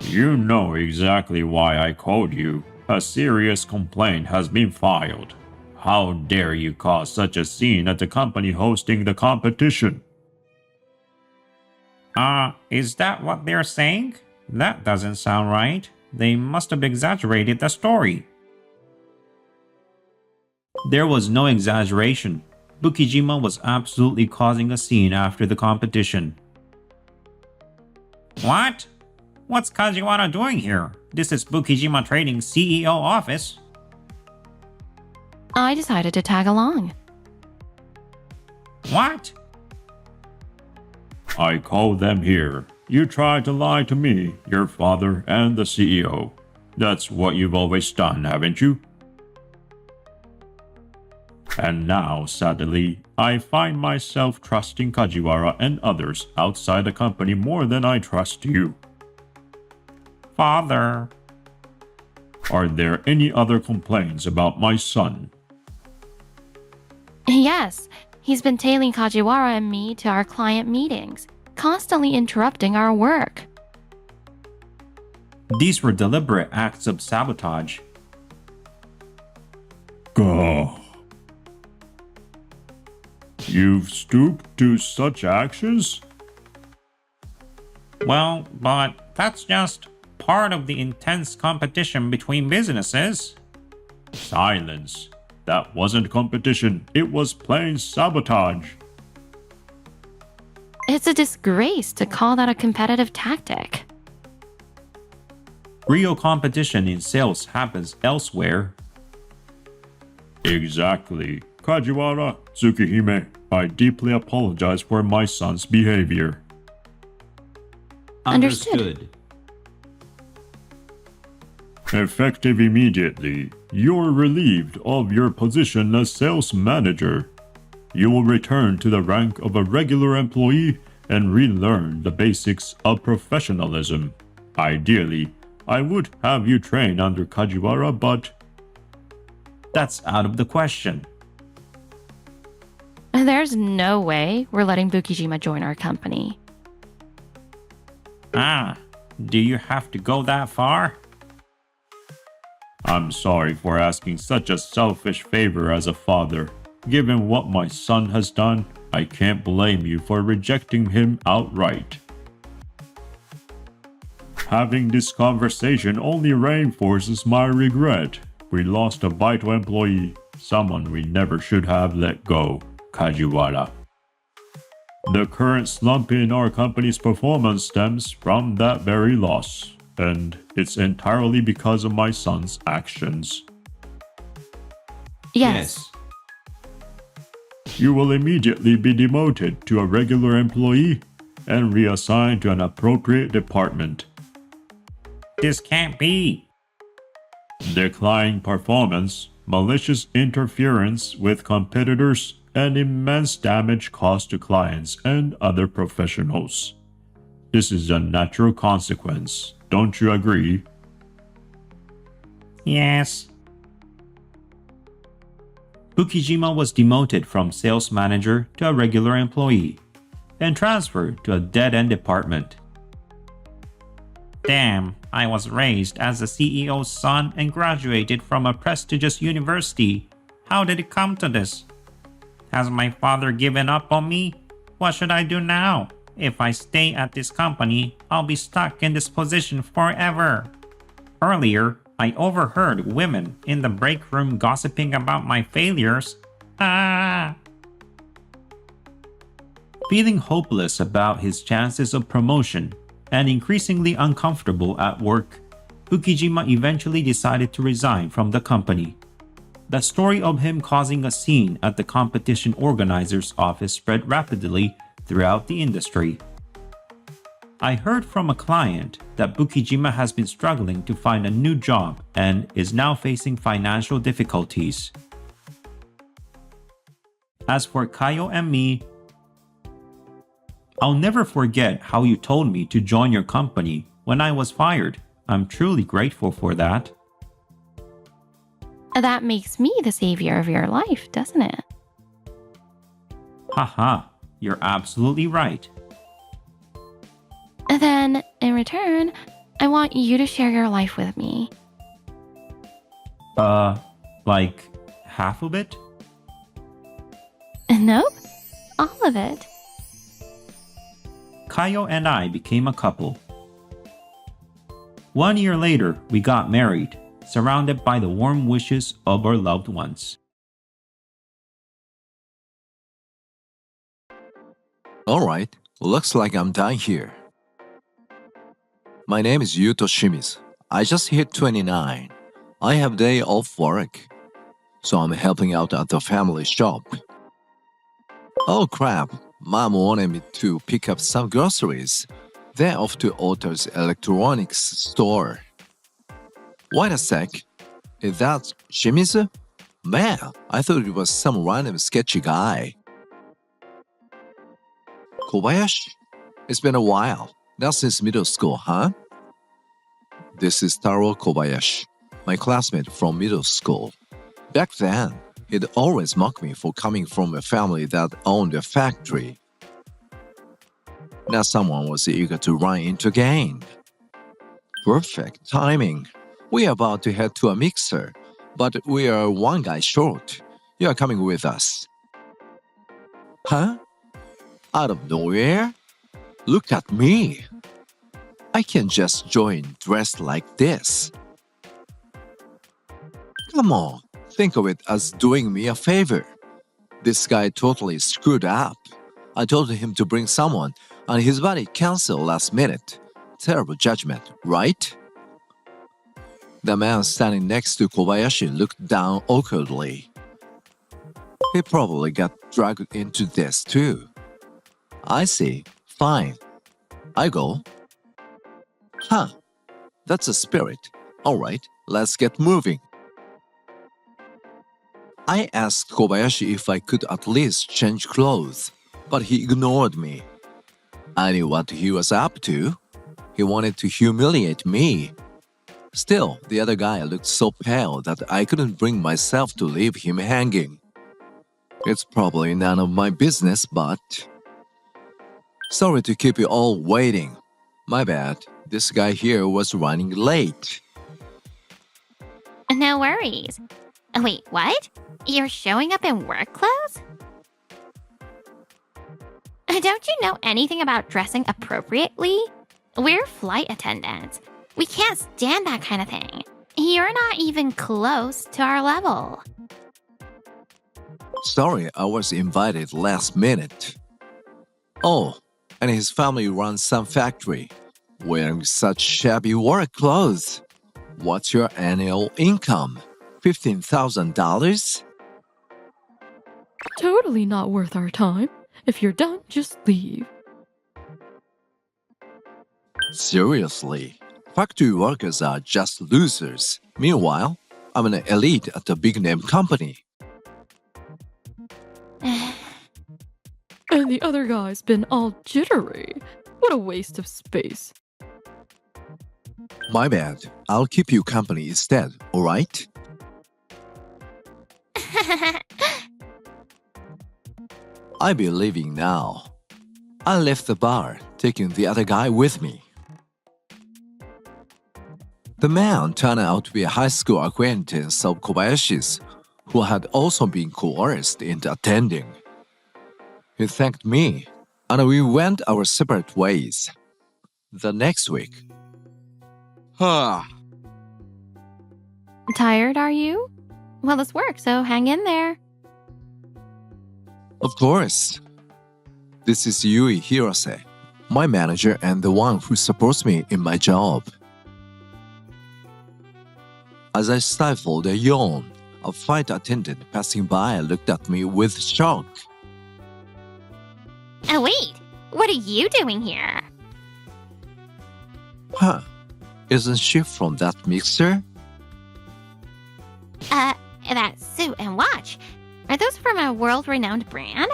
You know exactly why I called you. A serious complaint has been filed. How dare you cause such a scene at the company hosting the competition? Is that what they're saying? That doesn't sound right. They must have exaggerated the story. There was no exaggeration. Bukijima was absolutely causing a scene after the competition. What? What's Kajiwara doing here? This is Bukijima Trading's CEO office. I decided to tag along. What? I called them here. You tried to lie to me, your father, and the CEO. That's what you've always done, haven't you? And now, sadly, I find myself trusting Kajiwara and others outside the company more than I trust you. Father. Are there any other complaints about my son? Yes, he's been tailing Kajiwara and me to our client meetings, constantly interrupting our work. These were deliberate acts of sabotage. Gah. You've stooped to such actions? Well, but that's just part of the intense competition between businesses. Silence. That wasn't competition. It was plain sabotage. It's a disgrace to call that a competitive tactic. Real competition in sales happens elsewhere. Exactly. Kajiwara, Tsukihime, I deeply apologize for my son's behavior. Understood. Effective immediately, you're relieved of your position as sales manager. You will return to the rank of a regular employee and relearn the basics of professionalism. Ideally, I would have you train under Kajiwara, but That's out of the question. There's no way we're letting Bukijima join our company. Do you have to go that far? I'm sorry for asking such a selfish favor as a father. Given what my son has done, I can't blame you for rejecting him outright. Having this conversation only reinforces my regret. We lost a vital employee, someone we never should have let go, Kajiwara. The current slump in our company's performance stems from that very loss, and it's entirely because of my son's actions. Yes. You will immediately be demoted to a regular employee and reassigned to an appropriate department. This can't be. Declining performance, malicious interference with competitors, and immense damage caused to clients and other professionals. This is a natural consequence, don't you agree? Yes. Bukijima was demoted from sales manager to a regular employee and transferred to a dead-end department. Damn, I was raised as the CEO's son and graduated from a prestigious university. How did it come to this? Has my father given up on me? What should I do now? If I stay at this company, I'll be stuck in this position forever. Earlier, I overheard women in the break room gossiping about my failures. Feeling hopeless about his chances of promotion and increasingly uncomfortable at work, Bukijima eventually decided to resign from the company. The story of him causing a scene at the competition organizer's office spread rapidly throughout the industry. I heard from a client that Bukijima has been struggling to find a new job and is now facing financial difficulties. As for Kayo and me, I'll never forget how you told me to join your company when I was fired. I'm truly grateful for that. That makes me the savior of your life, doesn't it? Haha, you're absolutely right. Then, in return, I want you to share your life with me. Like half of it? Nope, all of it. Kayo and I became a couple. 1 year later, we got married, surrounded by the warm wishes of our loved ones. Alright, looks like I'm done here. My name is Yuto Shimizu. I just hit 29. I have day off work, so I'm helping out at the family shop. Oh crap, Mom wanted me to pick up some groceries. Then off to Otto's electronics store. Wait a sec. Is that Shimizu? Man, I thought it was some random sketchy guy. Kobayashi? It's been a while. Not since middle school, huh? This is Taro Kobayashi, my classmate from middle school. Back then, he'd always mock me for coming from a family that owned a factory. Now someone was eager to run into gain. Perfect timing. We are about to head to a mixer, but we are one guy short. You are coming with us. Huh? Out of nowhere? Look at me. I can just join dressed like this. Come on, think of it as doing me a favor. This guy totally screwed up. I told him to bring someone, and his buddy canceled last minute. Terrible judgment, right? The man standing next to Kobayashi looked down awkwardly. He probably got dragged into this too. I see. Fine. I go. Huh. That's a spirit. Alright, let's get moving. I asked Kobayashi if I could at least change clothes, but he ignored me. I knew what he was up to. He wanted to humiliate me. Still, the other guy looked so pale that I couldn't bring myself to leave him hanging. It's probably none of my business, but... Sorry to keep you all waiting. My bad. This guy here was running late. No worries. Wait, what? You're showing up in work clothes? Don't you know anything about dressing appropriately? We're flight attendants. We can't stand that kind of thing. You're not even close to our level. Sorry, I was invited last minute. Oh, and his family runs some factory. Wearing such shabby work clothes. What's your annual income? $15,000? Totally not worth our time. If you're done, just leave. Seriously, factory workers are just losers. Meanwhile, I'm an elite at a big-name company. And the other guy's been all jittery. What a waste of space. My bad. I'll keep you company instead, alright? I'll be leaving now. I left the bar, taking the other guy with me. The man turned out to be a high school acquaintance of Kobayashi's, who had also been coerced into attending. He thanked me, and we went our separate ways. The next week... Tired, are you? Well, it's work, so hang in there. Of course. This is Yui Hirose, my manager and the one who supports me in my job. As I stifled a yawn, a flight attendant passing by looked at me with shock. Oh, wait. What are you doing here? Huh? Isn't she from that mixer? That suit and watch. Are those from a world-renowned brand?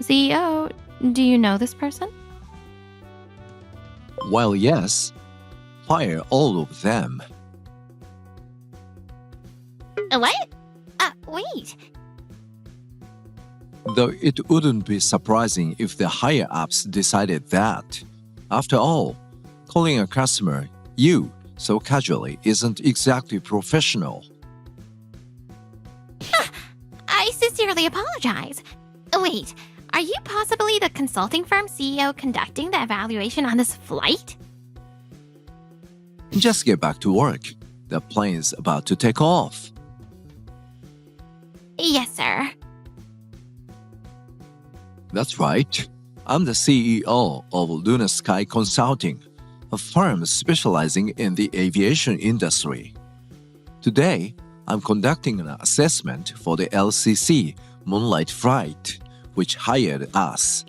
CEO, do you know this person? Well, yes. Fire all of them. What? Wait. Though it wouldn't be surprising if the higher-ups decided that. After all, calling a customer "you" so casually isn't exactly professional. I sincerely apologize. Wait, are you possibly the consulting firm CEO conducting the evaluation on this flight? Just get back to work. The plane's about to take off. Yes, sir. That's right. I'm the CEO of Luna Sky Consulting, a firm specializing in the aviation industry. Today, I'm conducting an assessment for the LCC Moonlight Flight, which hired us.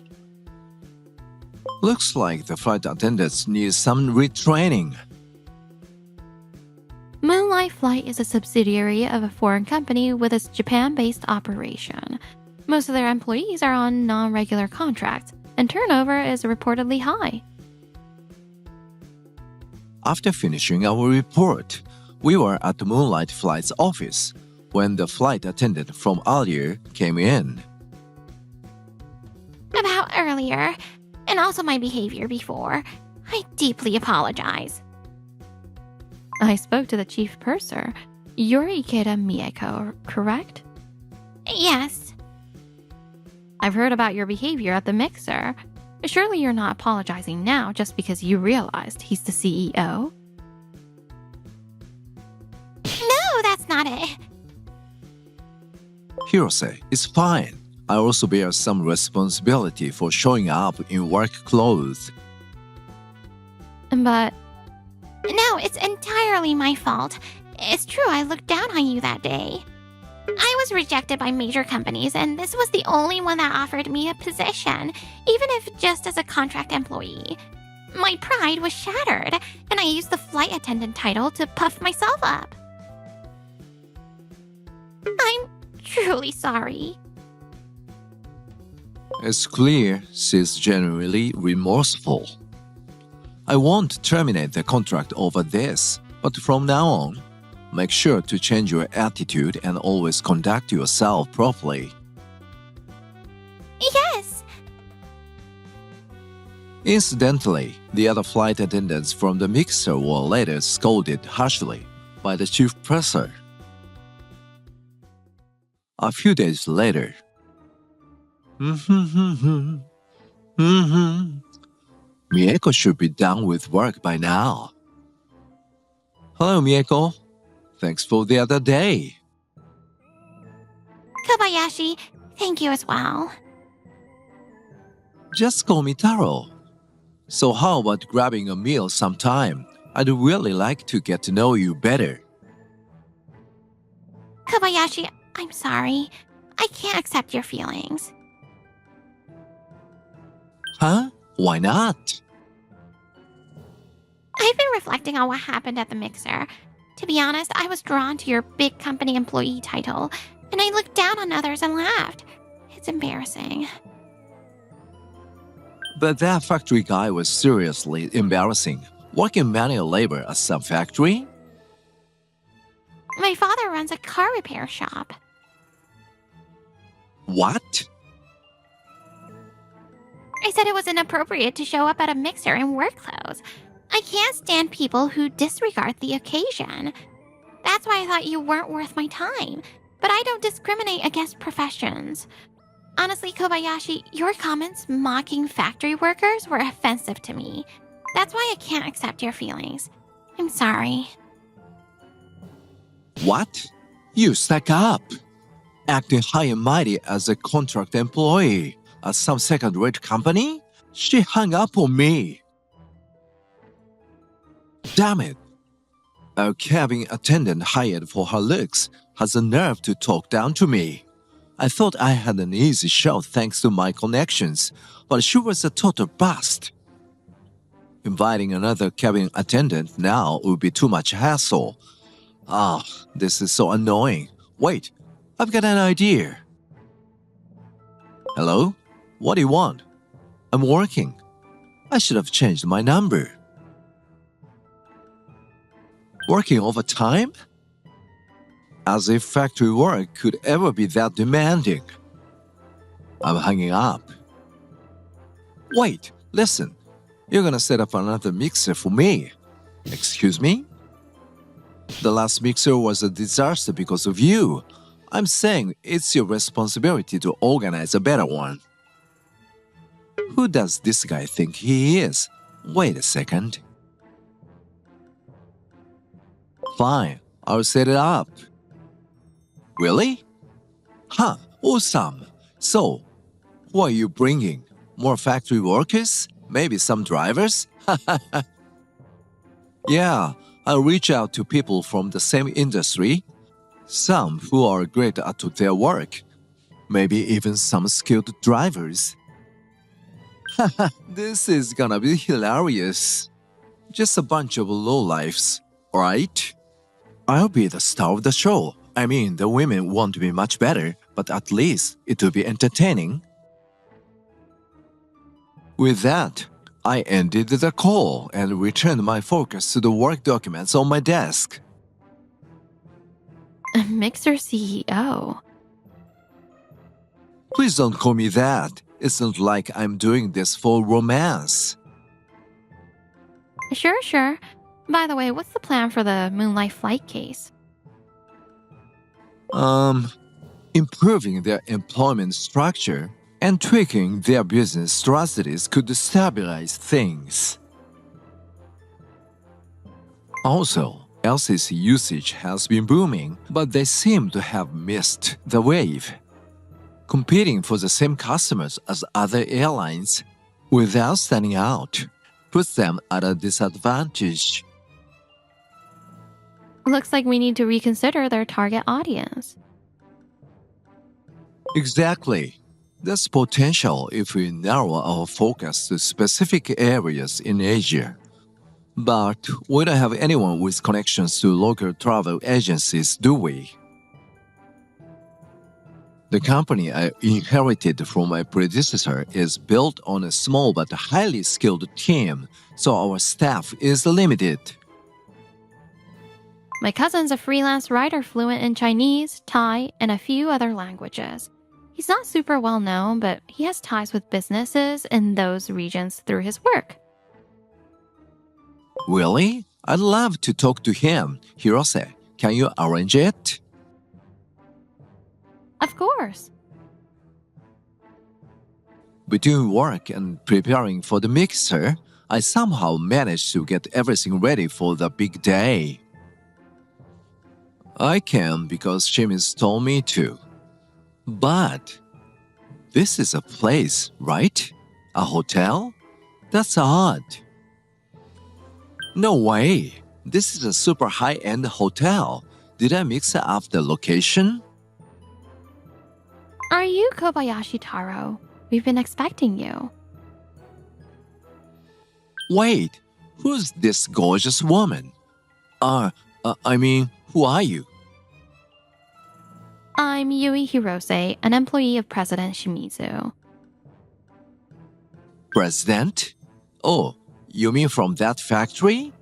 Looks like the flight attendants need some retraining. Moonlight Flight is a subsidiary of a foreign company with its Japan-based operation. Most of their employees are on non-regular contracts, and turnover is reportedly high. After finishing our report, we were at the Moonlight Flight's office when the flight attendant from earlier came in. About earlier, and also my behavior before, I deeply apologize. I spoke to the chief purser, Yuri Ikeda Mieko, correct? Yes. I've heard about your behavior at the mixer. Surely you're not apologizing now just because you realized he's the CEO? No, that's not it. Hirose, it's fine. I also bear some responsibility for showing up in work clothes. But... No, it's entirely my fault. It's true I looked down on you that day. I was rejected by major companies, and this was the only one that offered me a position, even if just as a contract employee. My pride was shattered, and I used the flight attendant title to puff myself up. I'm truly sorry. It's clear she's genuinely remorseful. I won't terminate the contract over this, but from now on, make sure to change your attitude and always conduct yourself properly. Yes! Incidentally, the other flight attendants from the mixer were later scolded harshly by the chief purser. A few days later, Mieko should be done with work by now. Hello, Mieko. Thanks for the other day. Kobayashi, thank you as well. Just call me Taro. So how about grabbing a meal sometime? I'd really like to get to know you better. Kobayashi, I'm sorry. I can't accept your feelings. Huh? Why not? I've been reflecting on what happened at the mixer. To be honest, I was drawn to your big company employee title, and I looked down on others and laughed. It's embarrassing. But that factory guy was seriously embarrassing. Working manual labor at some factory? My father runs a car repair shop. What? I said it was inappropriate to show up at a mixer in work clothes. I can't stand people who disregard the occasion. That's why I thought you weren't worth my time. But I don't discriminate against professions. Honestly, Kobayashi, your comments mocking factory workers were offensive to me. That's why I can't accept your feelings. I'm sorry. What? You stuck up. Acting high and mighty as a contract employee at some second-rate company? She hung up on me. Damn it. A cabin attendant hired for her looks has the nerve to talk down to me. I thought I had an easy shot thanks to my connections, but she was a total bust. Inviting another cabin attendant now would be too much hassle. Ah, this is so annoying. Wait, I've got an idea. Hello? What do you want? I'm working. I should have changed my number. Working overtime? As if factory work could ever be that demanding. I'm hanging up. Wait, listen. You're gonna set up another mixer for me. Excuse me? The last mixer was a disaster because of you. I'm saying it's your responsibility to organize a better one. Who does this guy think he is? Wait a second. Fine, I'll set it up. Really? Huh, awesome. So, who are you bringing? More factory workers? Maybe some drivers? Yeah, I'll reach out to people from the same industry. Some who are great at their work. Maybe even some skilled drivers. This is gonna be hilarious. Just a bunch of lowlifes, right? I'll be the star of the show. I mean, the women won't be much better, but at least it will be entertaining. With that, I ended the call and returned my focus to the work documents on my desk. Mixer CEO. Please don't call me that. It's not like I'm doing this for romance. Sure. By the way, what's the plan for the Moonlight Flight case? Improving their employment structure and tweaking their business strategies could stabilize things. Also, LCC usage has been booming, but they seem to have missed the wave. Competing for the same customers as other airlines without standing out puts them at a disadvantage. Looks like we need to reconsider their target audience. Exactly. There's potential if we narrow our focus to specific areas in Asia. But we don't have anyone with connections to local travel agencies, do we? The company I inherited from my predecessor is built on a small but highly skilled team, so our staff is limited. My cousin's a freelance writer fluent in Chinese, Thai, and a few other languages. He's not super well known, but he has ties with businesses in those regions through his work. Really? I'd love to talk to him. Hirose, can you arrange it? Of course. Between work and preparing for the mixer, I somehow managed to get everything ready for the big day. I can because Shimiz told me to. But this is a place, right? A hotel? That's odd. No way. This is a super high-end hotel. Did I mix up the location? Are you Kobayashi Taro? We've been expecting you. Wait, who's this gorgeous woman? Who are you? I'm Yui Hirose, an employee of President Shimizu. President? Oh, you mean from that factory?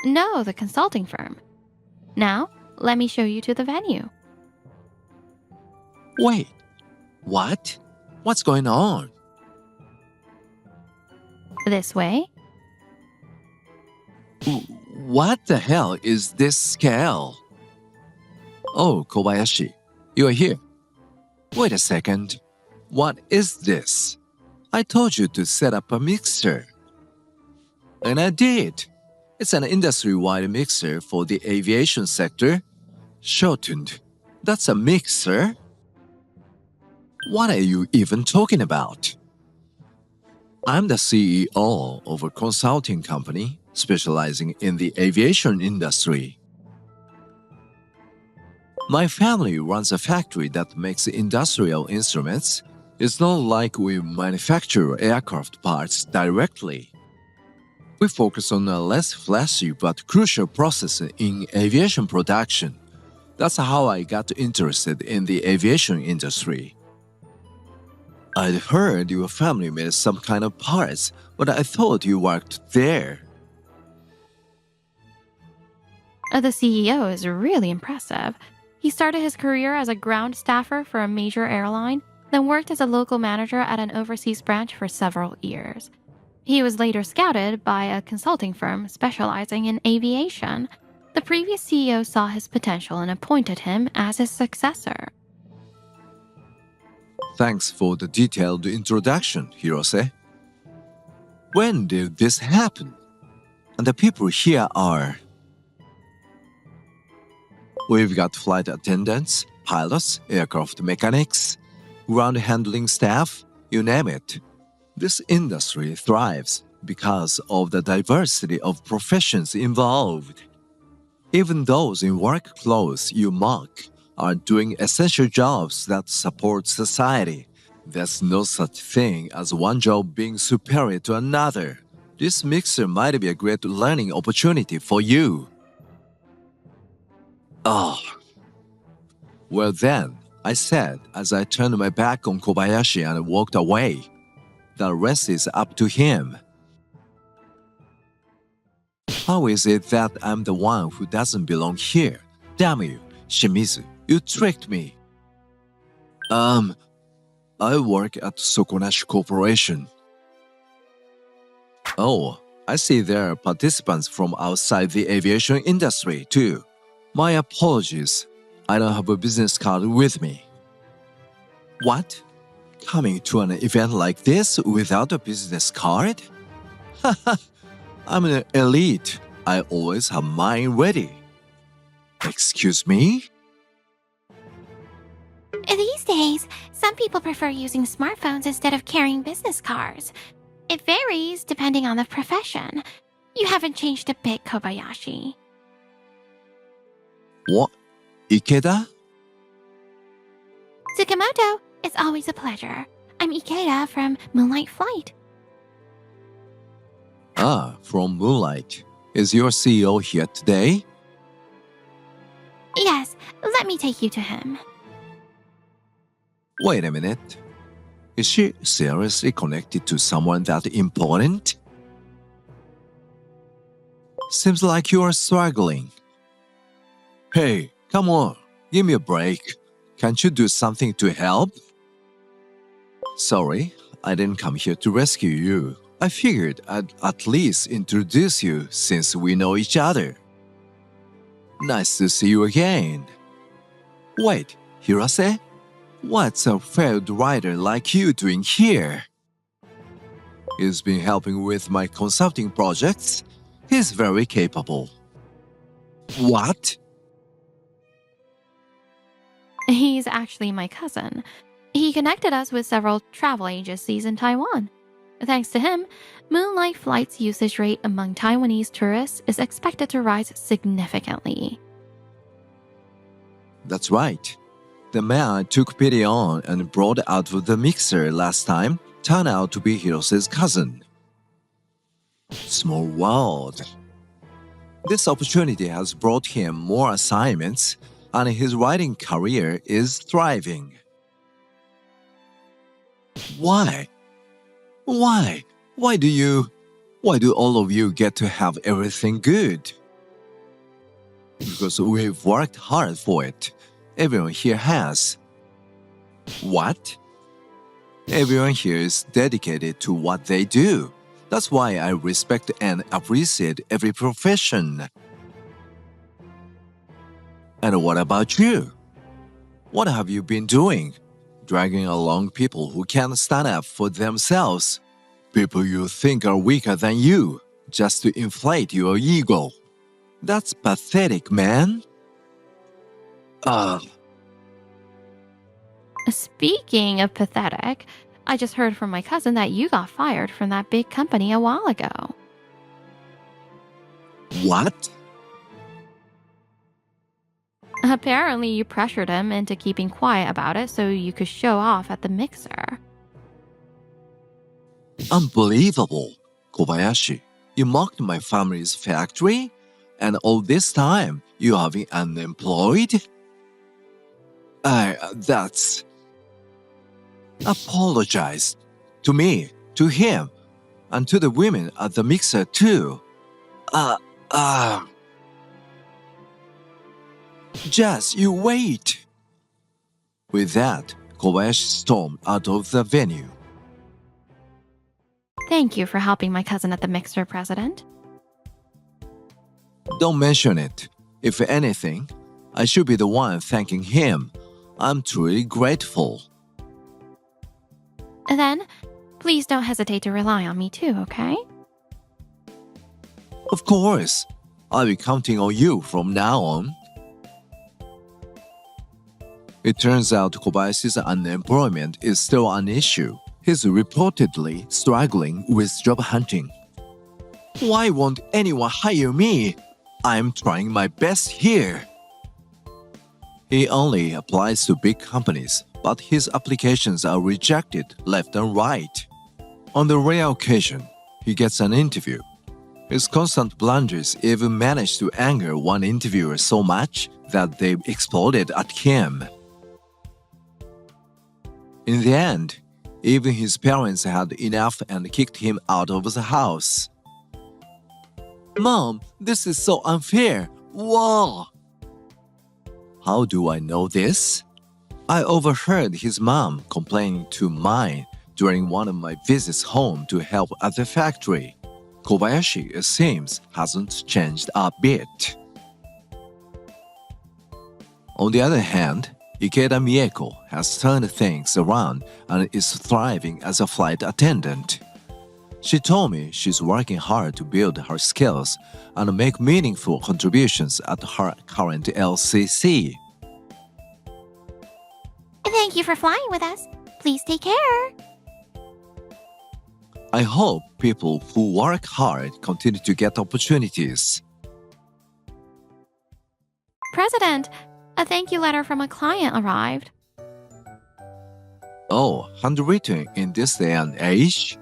No, the consulting firm. Now, let me show you to the venue. Wait, what? What's going on? This way. What the hell is this scale? Oh, Kobayashi, you are here. Wait a second. What is this? I told you to set up a mixer. And I did. It's an industry-wide mixer for the aviation sector. Shortened. That's a mixer? What are you even talking about? I'm the CEO of a consulting company specializing in the aviation industry. My family runs a factory that makes industrial instruments. It's not like we manufacture aircraft parts directly. We focus on a less flashy but crucial process in aviation production. That's how I got interested in the aviation industry. I'd heard your family made some kind of parts, but I thought you worked there. The CEO is really impressive. He started his career as a ground staffer for a major airline, then worked as a local manager at an overseas branch for several years. He was later scouted by a consulting firm specializing in aviation. The previous CEO saw his potential and appointed him as his successor. Thanks for the detailed introduction, Hirose. When did this happen? And the people here are... We've got flight attendants, pilots, aircraft mechanics, ground handling staff, you name it. This industry thrives because of the diversity of professions involved. Even those in work clothes you mock are doing essential jobs that support society. There's no such thing as one job being superior to another. This mixer might be a great learning opportunity for you. Oh. Well then, I said as I turned my back on Kobayashi and walked away. The rest is up to him. How is it that I'm the one who doesn't belong here? Damn you, Shimizu, you tricked me. I work at Sokonashi Corporation. Oh, I see there are participants from outside the aviation industry too. My apologies. I don't have a business card with me. What? Coming to an event like this without a business card? Haha, I'm an elite. I always have mine ready. Excuse me? These days, some people prefer using smartphones instead of carrying business cards. It varies depending on the profession. You haven't changed a bit, Kobayashi. What? Ikeda? Tsukamoto, it's always a pleasure. I'm Ikeda from Moonlight Flight. Ah, from Moonlight. Is your CEO here today? Yes, let me take you to him. Wait a minute. Is she seriously connected to someone that important? Seems like you are struggling. Hey, come on, give me a break. Can't you do something to help? Sorry, I didn't come here to rescue you. I figured I'd at least introduce you since we know each other. Nice to see you again. Wait, Hirase? What's a failed writer like you doing here? He's been helping with my consulting projects. He's very capable. What? He's actually my cousin. He connected us with several travel agencies in Taiwan. Thanks to him, Moonlight Flight's usage rate among Taiwanese tourists is expected to rise significantly. That's right. The man I took pity on and brought out of the mixer last time turned out to be Hirose's cousin. Small world. This opportunity has brought him more assignments, and his writing career is thriving. Why? Why do all of you get to have everything good? Because we've worked hard for it. Everyone here has. What? Everyone here is dedicated to what they do. That's why I respect and appreciate every profession. And what about you? What have you been doing? Dragging along people who can't stand up for themselves. People you think are weaker than you, just to inflate your ego. That's pathetic, man. Speaking of pathetic, I just heard from my cousin that you got fired from that big company a while ago. What? Apparently, you pressured him into keeping quiet about it so you could show off at the mixer. Unbelievable. Kobayashi, you mocked my family's factory? And all this time, you have been unemployed? That's... Apologize. To me, to him, and to the women at the mixer too. Just you wait. With that, Kobayashi stormed out of the venue. Thank you for helping my cousin at the mixer, President. Don't mention it. If anything, I should be the one thanking him. I'm truly grateful. Then, please don't hesitate to rely on me too, okay? Of course. I'll be counting on you from now on. It turns out Kobayashi's unemployment is still an issue. He's reportedly struggling with job hunting. Why won't anyone hire me? I'm trying my best here. He only applies to big companies, but his applications are rejected left and right. On the rare occasion, he gets an interview. His constant blunders even managed to anger one interviewer so much that they exploded at him. In the end, even his parents had enough and kicked him out of the house. Mom, this is so unfair. Whoa! How do I know this? I overheard his mom complaining to mine during one of my visits home to help at the factory. Kobayashi, it seems, hasn't changed a bit. On the other hand, Ikeda Mieko has turned things around and is thriving as a flight attendant. She told me she's working hard to build her skills and make meaningful contributions at her current LCC. Thank you for flying with us. Please take care. I hope people who work hard continue to get opportunities. President, a thank you letter from a client arrived. Oh, handwritten in this day and age?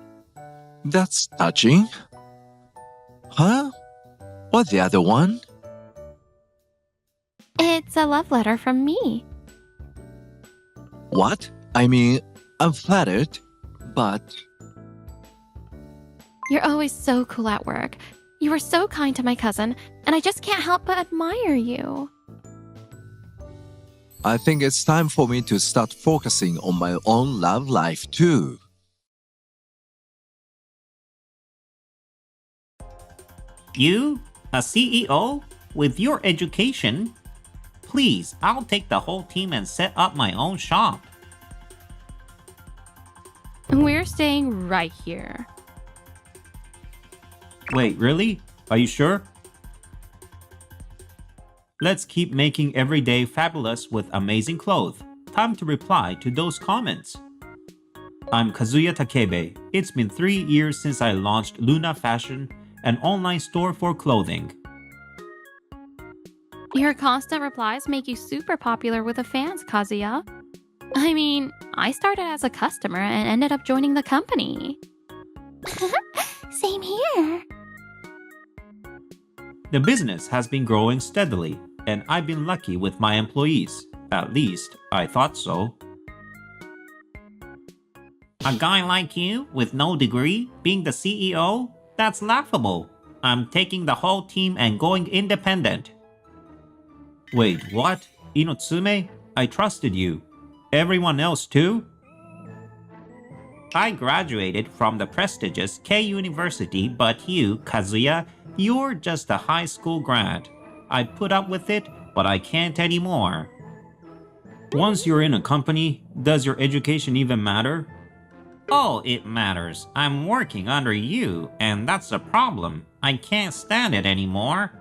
That's touching. Huh? What's the other one? It's a love letter from me. What? I mean, I'm flattered, but... You're always so cool at work. You were so kind to my cousin, and I just can't help but admire you. I think it's time for me to start focusing on my own love life too. You, a CEO, with your education? Please, I'll take the whole team and set up my own shop. We're staying right here. Wait, really? Are you sure? Let's keep making every day fabulous with amazing clothes. Time to reply to those comments. I'm Kazuya Takebe. It's been 3 years since I launched Luna Fashion, an online store for clothing. Your constant replies make you super popular with the fans, Kazuya. I mean, I started as a customer and ended up joining the company. Same here. The business has been growing steadily, and I've been lucky with my employees. At least, I thought so. A guy like you, with no degree, being the CEO? That's laughable. I'm taking the whole team and going independent. Wait, what? Inotsume? I trusted you. Everyone else too? I graduated from the prestigious K University, but you, Kazuya, you're just a high school grad. I put up with it, but I can't anymore. Once you're in a company, does your education even matter? Oh, it matters. I'm working under you, and that's a problem. I can't stand it anymore.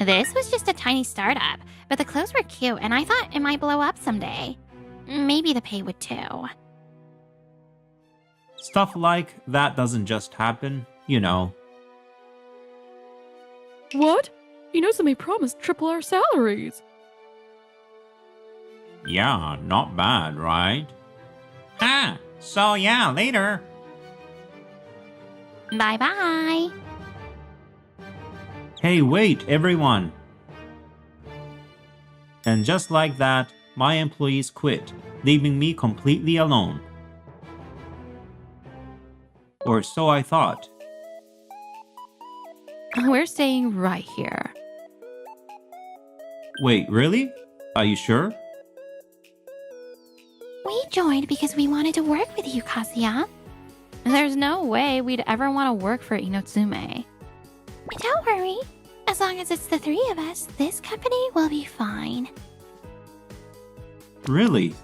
This was just a tiny startup, but the clothes were cute and I thought it might blow up someday. Maybe the pay would too. Stuff like that doesn't just happen, you know. What? Inozumi promised triple our salaries. Yeah, not bad, right? Ah, so yeah, later. Bye-bye. Hey, wait, everyone. And just like that, my employees quit, leaving me completely alone. Or so I thought. We're staying right here. Wait, really? Are you sure? We joined because we wanted to work with you, Kazuya. There's no way we'd ever want to work for Inotsume. Don't worry. As long as it's the three of us, this company will be fine. Really?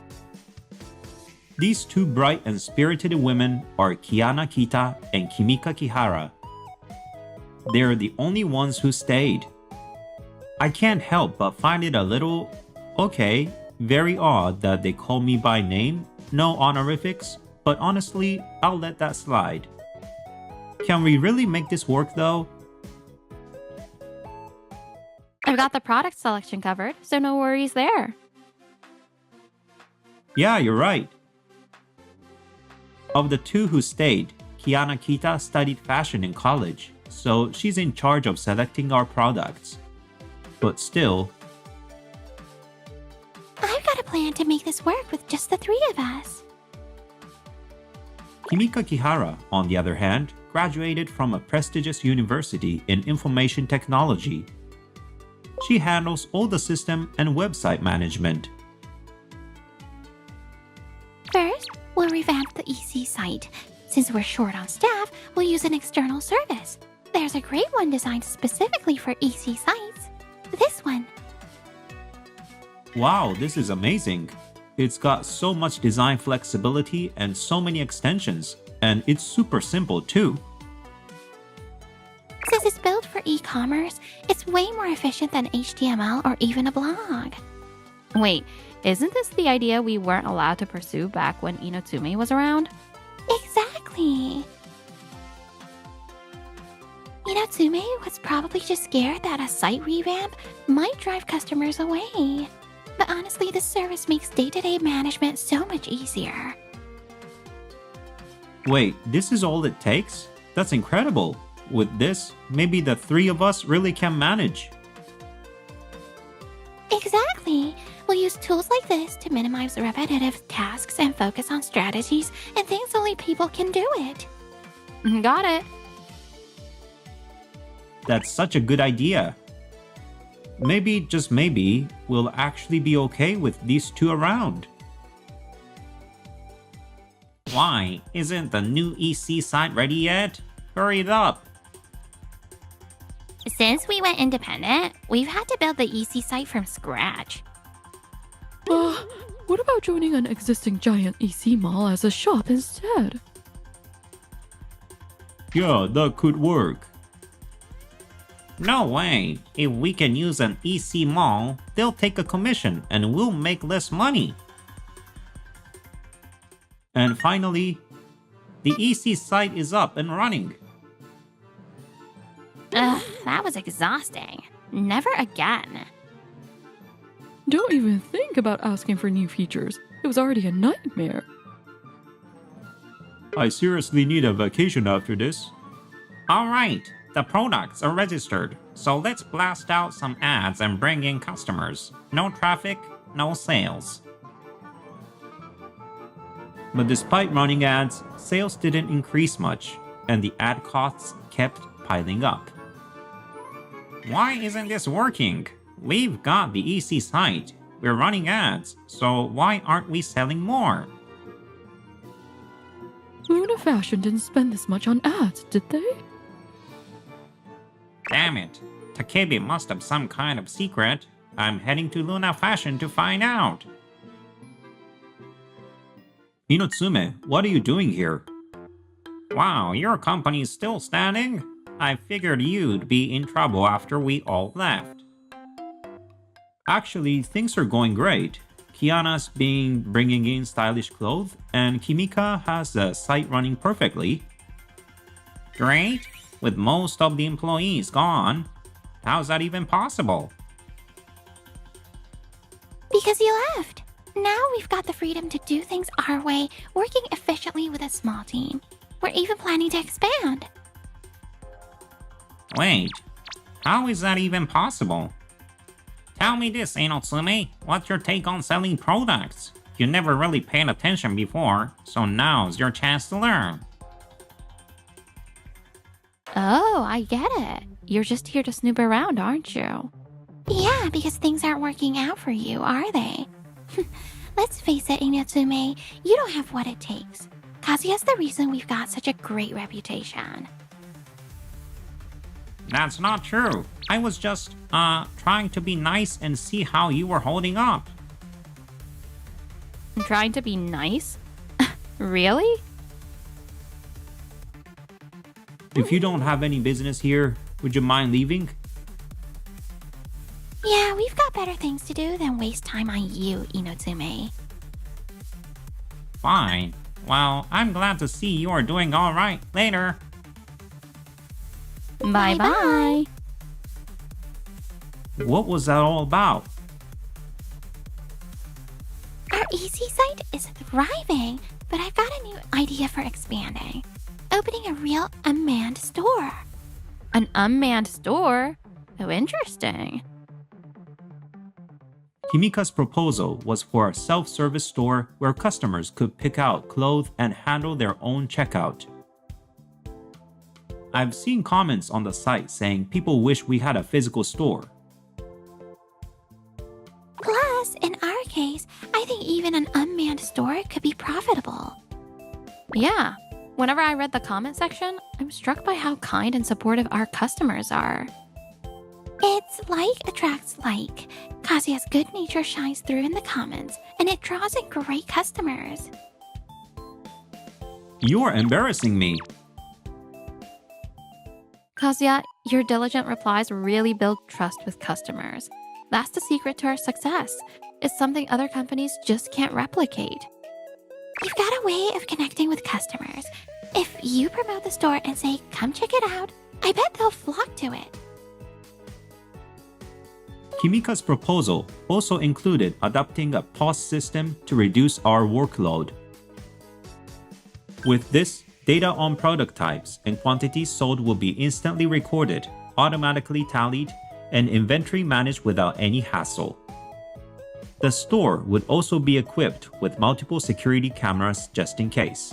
These two bright and spirited women are Kiana Kita and Kimika Kihara. They're the only ones who stayed. I can't help but find it a little, very odd that they call me by name, no honorifics, but honestly, I'll let that slide. Can we really make this work though? I've got the product selection covered, so no worries there. Yeah, you're right. Of the two who stayed, Kiana Kita studied fashion in college, so she's in charge of selecting our products. But still, I've got a plan to make this work with just the three of us. Kimika Kihara, on the other hand, graduated from a prestigious university in information technology. She handles all the system and website management. First, we'll revamp the EC site. Since we're short on staff, we'll use an external service. There's a great one designed specifically for EC sites. This one. Wow, this is amazing. It's got so much design flexibility and so many extensions, and it's super simple too. Since it's built for e-commerce, it's way more efficient than HTML or even a blog. Wait, isn't this the idea we weren't allowed to pursue back when Inotsume was around? Exactly. Inotsume was probably just scared that a site revamp might drive customers away. But honestly, this service makes day-to-day management so much easier. Wait, this is all it takes? That's incredible. With this, maybe the three of us really can manage. Exactly. We'll use tools like this to minimize repetitive tasks and focus on strategies and things only people can do it. Got it. That's such a good idea. Maybe, just maybe, we'll actually be okay with these two around. Why? Isn't the new EC site ready yet? Hurry it up. Since we went independent, we've had to build the EC site from scratch. What about joining an existing giant EC mall as a shop instead? Yeah, that could work. No way. If we can use an EC mall, they'll take a commission and we'll make less money. And finally, the EC site is up and running. Ugh, that was exhausting. Never again. Don't even think about asking for new features. It was already a nightmare. I seriously need a vacation after this. Alright, the products are registered, so let's blast out some ads and bring in customers. No traffic, no sales. But despite running ads, sales didn't increase much, and the ad costs kept piling up. Why isn't this working? We've got the EC site. We're running ads, so why aren't we selling more? Luna Fashion didn't spend this much on ads, did they? Damn it. Takebi must have some kind of secret. I'm heading to Luna Fashion to find out. Inotsume, what are you doing here? Wow, your company's still standing? I figured you'd be in trouble after we all left. Actually, things are going great. Kiana's bringing in stylish clothes, and Kimika has the site running perfectly. Great? With most of the employees gone. How's that even possible? Because you left. Now we've got the freedom to do things our way, working efficiently with a small team. We're even planning to expand. Wait, how is that even possible? Tell me this, Inotsume. What's your take on selling products? You never really paid attention before, so now's your chance to learn. Oh, I get it. You're just here to snoop around, aren't you? Yeah, because things aren't working out for you, are they? Let's face it, Inotsume, you don't have what it takes. Kazuya's the reason we've got such a great reputation. That's not true. I was just, trying to be nice and see how you were holding up. I'm trying to be nice? Really? If you don't have any business here, would you mind leaving? Yeah, we've got better things to do than waste time on you, Inotsume. Fine. Well, I'm glad to see you are doing alright. Later. Bye-bye. What was that all about? Our EC site is thriving, but I've got a new idea for expanding. opening a real unmanned store. An unmanned store? Oh, interesting. Kimika's proposal was for a self-service store where customers could pick out, clothe, and handle their own checkout. I've seen comments on the site saying people wish we had a physical store. Plus, in our case, I think even an unmanned store could be profitable. Yeah. Whenever I read the comment section, I'm struck by how kind and supportive our customers are. It's like attracts like. Kazuya's good nature shines through in the comments, and it draws in great customers. You're embarrassing me. Kazuya, your diligent replies really build trust with customers. That's the secret to our success. It's something other companies just can't replicate. You've got a way of connecting with customers. If you promote the store and say, come check it out, I bet they'll flock to it. Kimika's proposal also included adopting a POS system to reduce our workload. With this, data on product types and quantities sold will be instantly recorded, automatically tallied, and inventory managed without any hassle. The store would also be equipped with multiple security cameras just in case.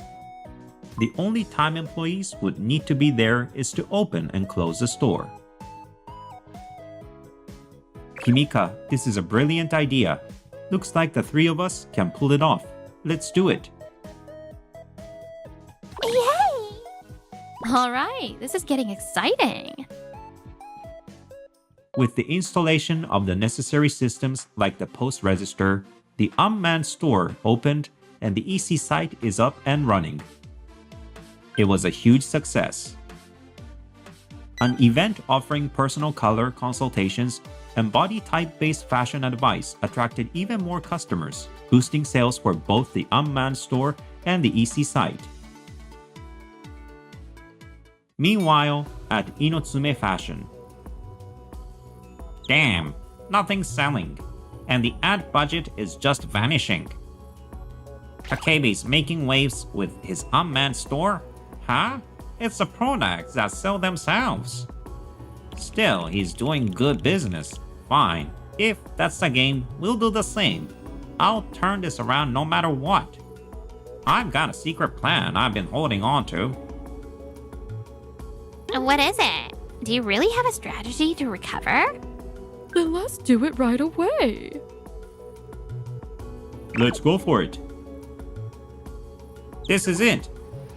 The only time employees would need to be there is to open and close the store. Kimika, this is a brilliant idea. Looks like the three of us can pull it off. Let's do it. Yay! All right, this is getting exciting. With the installation of the necessary systems like the post register, the unmanned store opened and the EC site is up and running. It was a huge success. An event offering personal color consultations and body type-based fashion advice attracted even more customers, boosting sales for both the unmanned store and the EC site. Meanwhile, at Inotsume Fashion, damn, nothing's selling, and the ad budget is just vanishing. Takebe's making waves with his unmanned store? Huh? It's the products that sell themselves. Still, he's doing good business. Fine. If that's the game, we'll do the same. I'll turn this around no matter what. I've got a secret plan I've been holding on to. What is it? Do you really have a strategy to recover? Then let's do it right away. Let's go for it. This is it.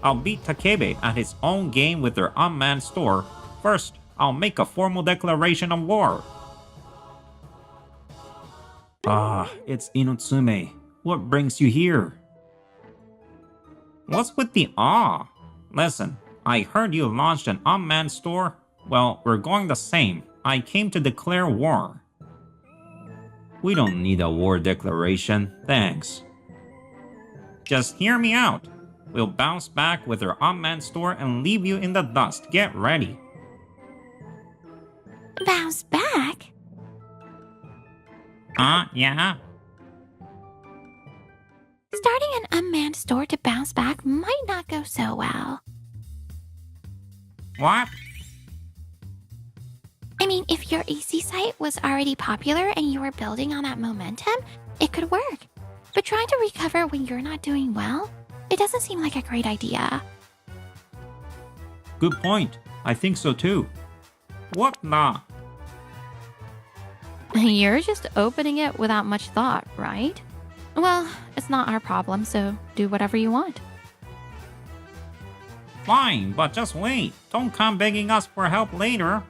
I'll beat Takebe at his own game with their unmanned store. First, I'll make a formal declaration of war. Ah, it's Inotsume. What brings you here? What's with the ah? Listen, I heard you launched an unmanned store. Well, we're going the same. I came to declare war. We don't need a war declaration, thanks. Just hear me out. We'll bounce back with our unmanned store and leave you in the dust. Get ready. Bounce back? Yeah? Starting an unmanned store to bounce back might not go so well. What? I mean, if your EC site was already popular and you were building on that momentum, it could work. But trying to recover when you're not doing well, it doesn't seem like a great idea. Good point. I think so too. What the? You're just opening it without much thought, right? Well, it's not our problem, so do whatever you want. Fine, but just wait. Don't come begging us for help later.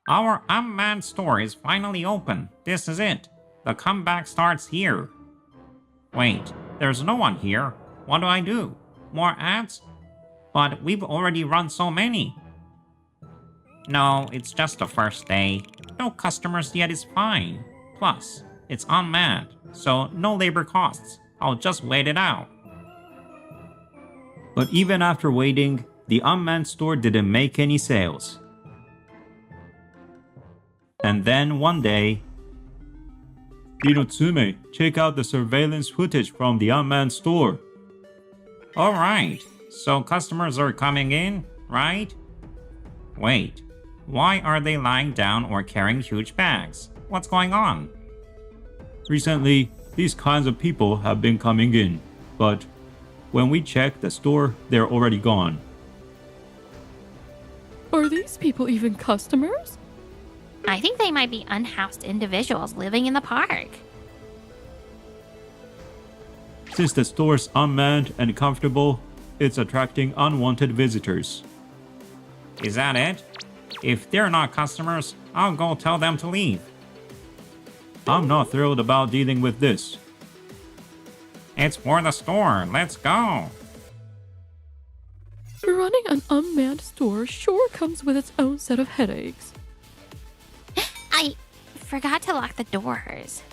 Our unmanned store is finally open. This is it. The comeback starts here. Wait, there's no one here. What do I do? More ads? But we've already run so many. No, it's just the first day. No customers yet is fine. Plus, it's unmanned, so no labor costs. I'll just wait it out. But even after waiting, the unmanned store didn't make any sales. And then one day, Inotsume, check out the surveillance footage from the unmanned store. Alright, so customers are coming in, right? Wait, why are they lying down or carrying huge bags? What's going on? Recently, these kinds of people have been coming in, but when we check the store, they're already gone. Are these people even customers? I think they might be unhoused individuals living in the park. Since the store's unmanned and comfortable, it's attracting unwanted visitors. Is that it? If they're not customers, I'll go tell them to leave. I'm not thrilled about dealing with this. It's for the store, let's go. Running an unmanned store sure comes with its own set of headaches. I forgot to lock the doors.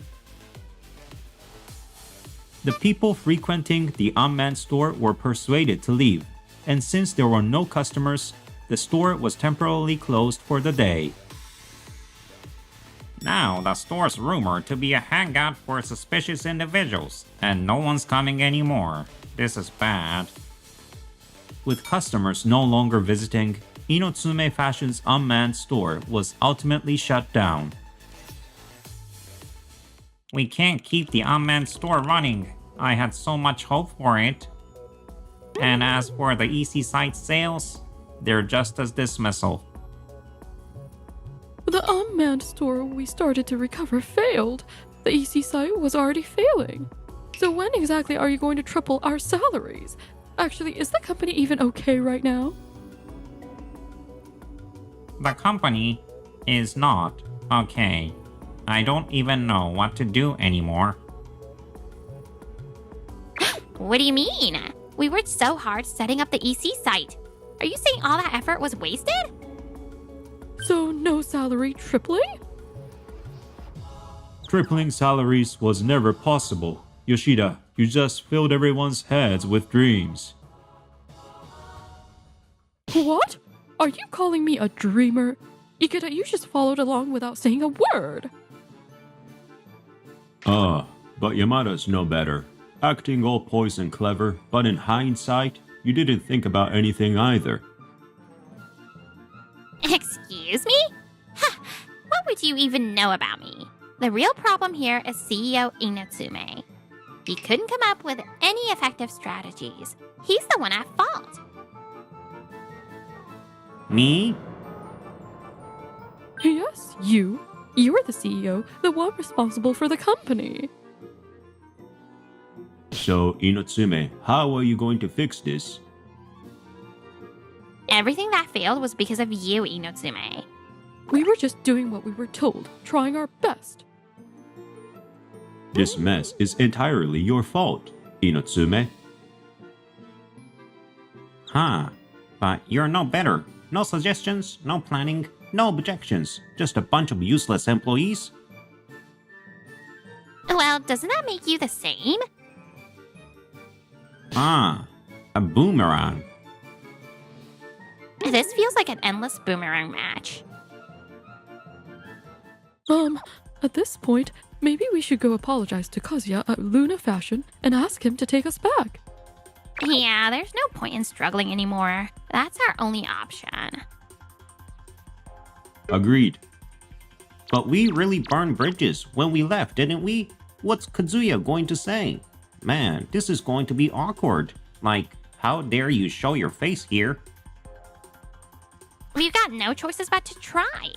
The people frequenting the unmanned store were persuaded to leave, and since there were no customers, the store was temporarily closed for the day. Now the store's rumored to be a hangout for suspicious individuals, and no one's coming anymore. This is bad. With customers no longer visiting, Inotsume Fashion's unmanned store was ultimately shut down. We can't keep the unmanned store running. I had so much hope for it. And as for the EC site sales, they're just as dismissal. The unmanned store we started to recover failed. The EC site was already failing. So when exactly are you going to triple our salaries? Actually, is the company even okay right now? The company is not okay. I don't even know what to do anymore. What do you mean? We worked so hard setting up the EC site. Are you saying all that effort was wasted? So no salary tripling? Tripling salaries was never possible. Yoshida, you just filled everyone's heads with dreams. What? Are you calling me a dreamer? Ikeda, you just followed along without saying a word. But Yamada's no better. Acting all poised and clever, but in hindsight, you didn't think about anything either. Excuse me? What would you even know about me? The real problem here is CEO Inotsume. He couldn't come up with any effective strategies. He's the one at fault. Me? Yes, you. You're the CEO, the one responsible for the company. So, Inotsume, how are you going to fix this? Everything that failed was because of you, Inotsume. We were just doing what we were told, trying our best. This mess is entirely your fault, Inotsume. Huh. But you're no better. No suggestions, no planning, no objections. Just a bunch of useless employees. Well, doesn't that make you the same? Ah, a boomerang. This feels like an endless boomerang match. At this point, maybe we should go apologize to Kazuya at Luna Fashion and ask him to take us back. Yeah, there's no point in struggling anymore. That's our only option. Agreed. But we really burned bridges when we left, didn't we? What's Kazuya going to say? Man, this is going to be awkward. Like, how dare you show your face here? We've got no choices but to try.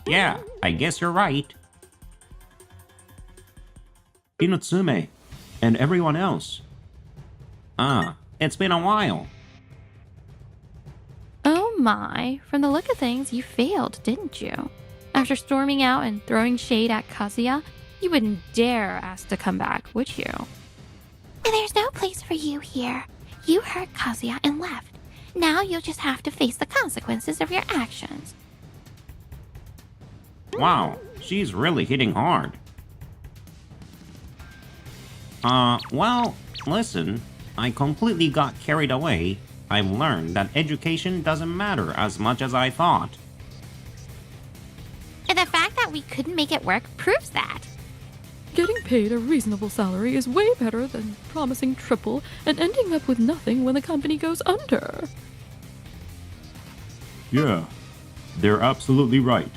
Yeah, I guess you're right. Inotsume, and everyone else. It's been a while. Oh my, from the look of things, you failed, didn't you? After storming out and throwing shade at Kazuya, you wouldn't dare ask to come back, would you? There's no place for you here. You hurt Kazuya and left. Now you'll just have to face the consequences of your actions. Wow, she's really hitting hard. Well, listen, I completely got carried away. I've learned that education doesn't matter as much as I thought. And the fact that we couldn't make it work proves that. Getting paid a reasonable salary is way better than promising triple and ending up with nothing when the company goes under. Yeah, they're absolutely right.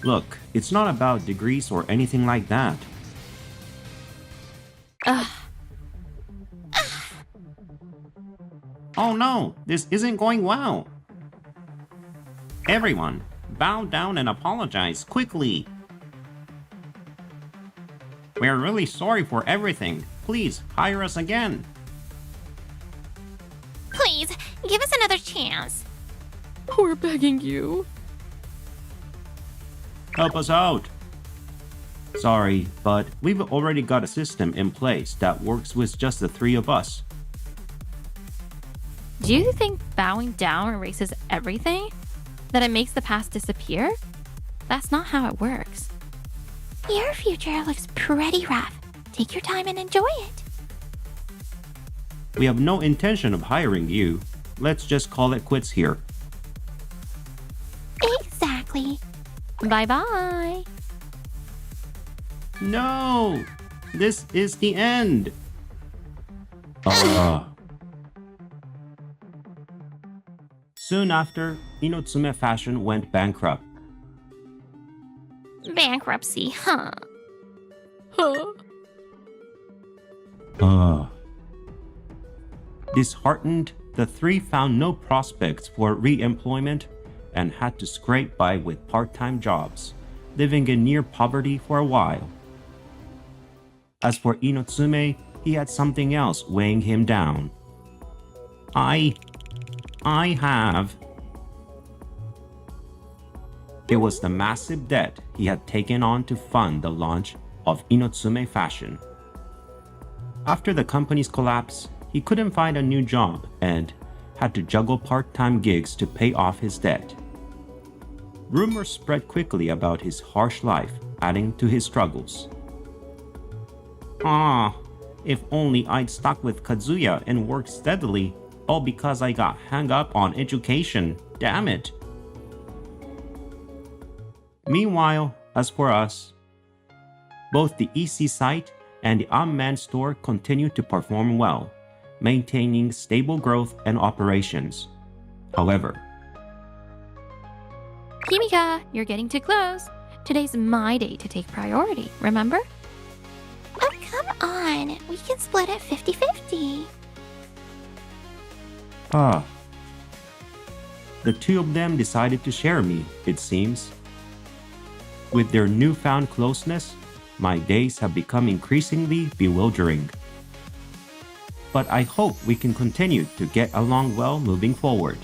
Look, it's not about degrees or anything like that. Oh no, this isn't going well. Everyone, bow down and apologize quickly. We're really sorry for everything. Please hire us again. Please, give us another chance. We're begging you. Help us out. Sorry, but we've already got a system in place that works with just the three of us. Do you think bowing down erases everything? That it makes the past disappear? That's not how it works. Your future looks pretty rough. Take your time and enjoy it. We have no intention of hiring you. Let's just call it quits here. Exactly. Bye-bye. No! This is the end! Soon after, Inotsume Fashion went bankrupt. Bankruptcy, huh? Disheartened, the three found no prospects for re-employment and had to scrape by with part-time jobs, living in near poverty for a while. As for Inotsume, he had something else weighing him down. I have. It was the massive debt he had taken on to fund the launch of Inotsume Fashion. After the company's collapse, he couldn't find a new job and had to juggle part-time gigs to pay off his debt. Rumors spread quickly about his harsh life, adding to his struggles. If only I'd stuck with Kazuya and worked steadily, all because I got hung up on education. Damn it. Meanwhile, as for us, both the EC site and the unmanned store continue to perform well, maintaining stable growth and operations. However, Kimika, you're getting too close. Today's my day to take priority, remember? Oh, come on. We can split it 50-50. The two of them decided to share me, it seems. With their newfound closeness, my days have become increasingly bewildering. But I hope we can continue to get along well moving forward.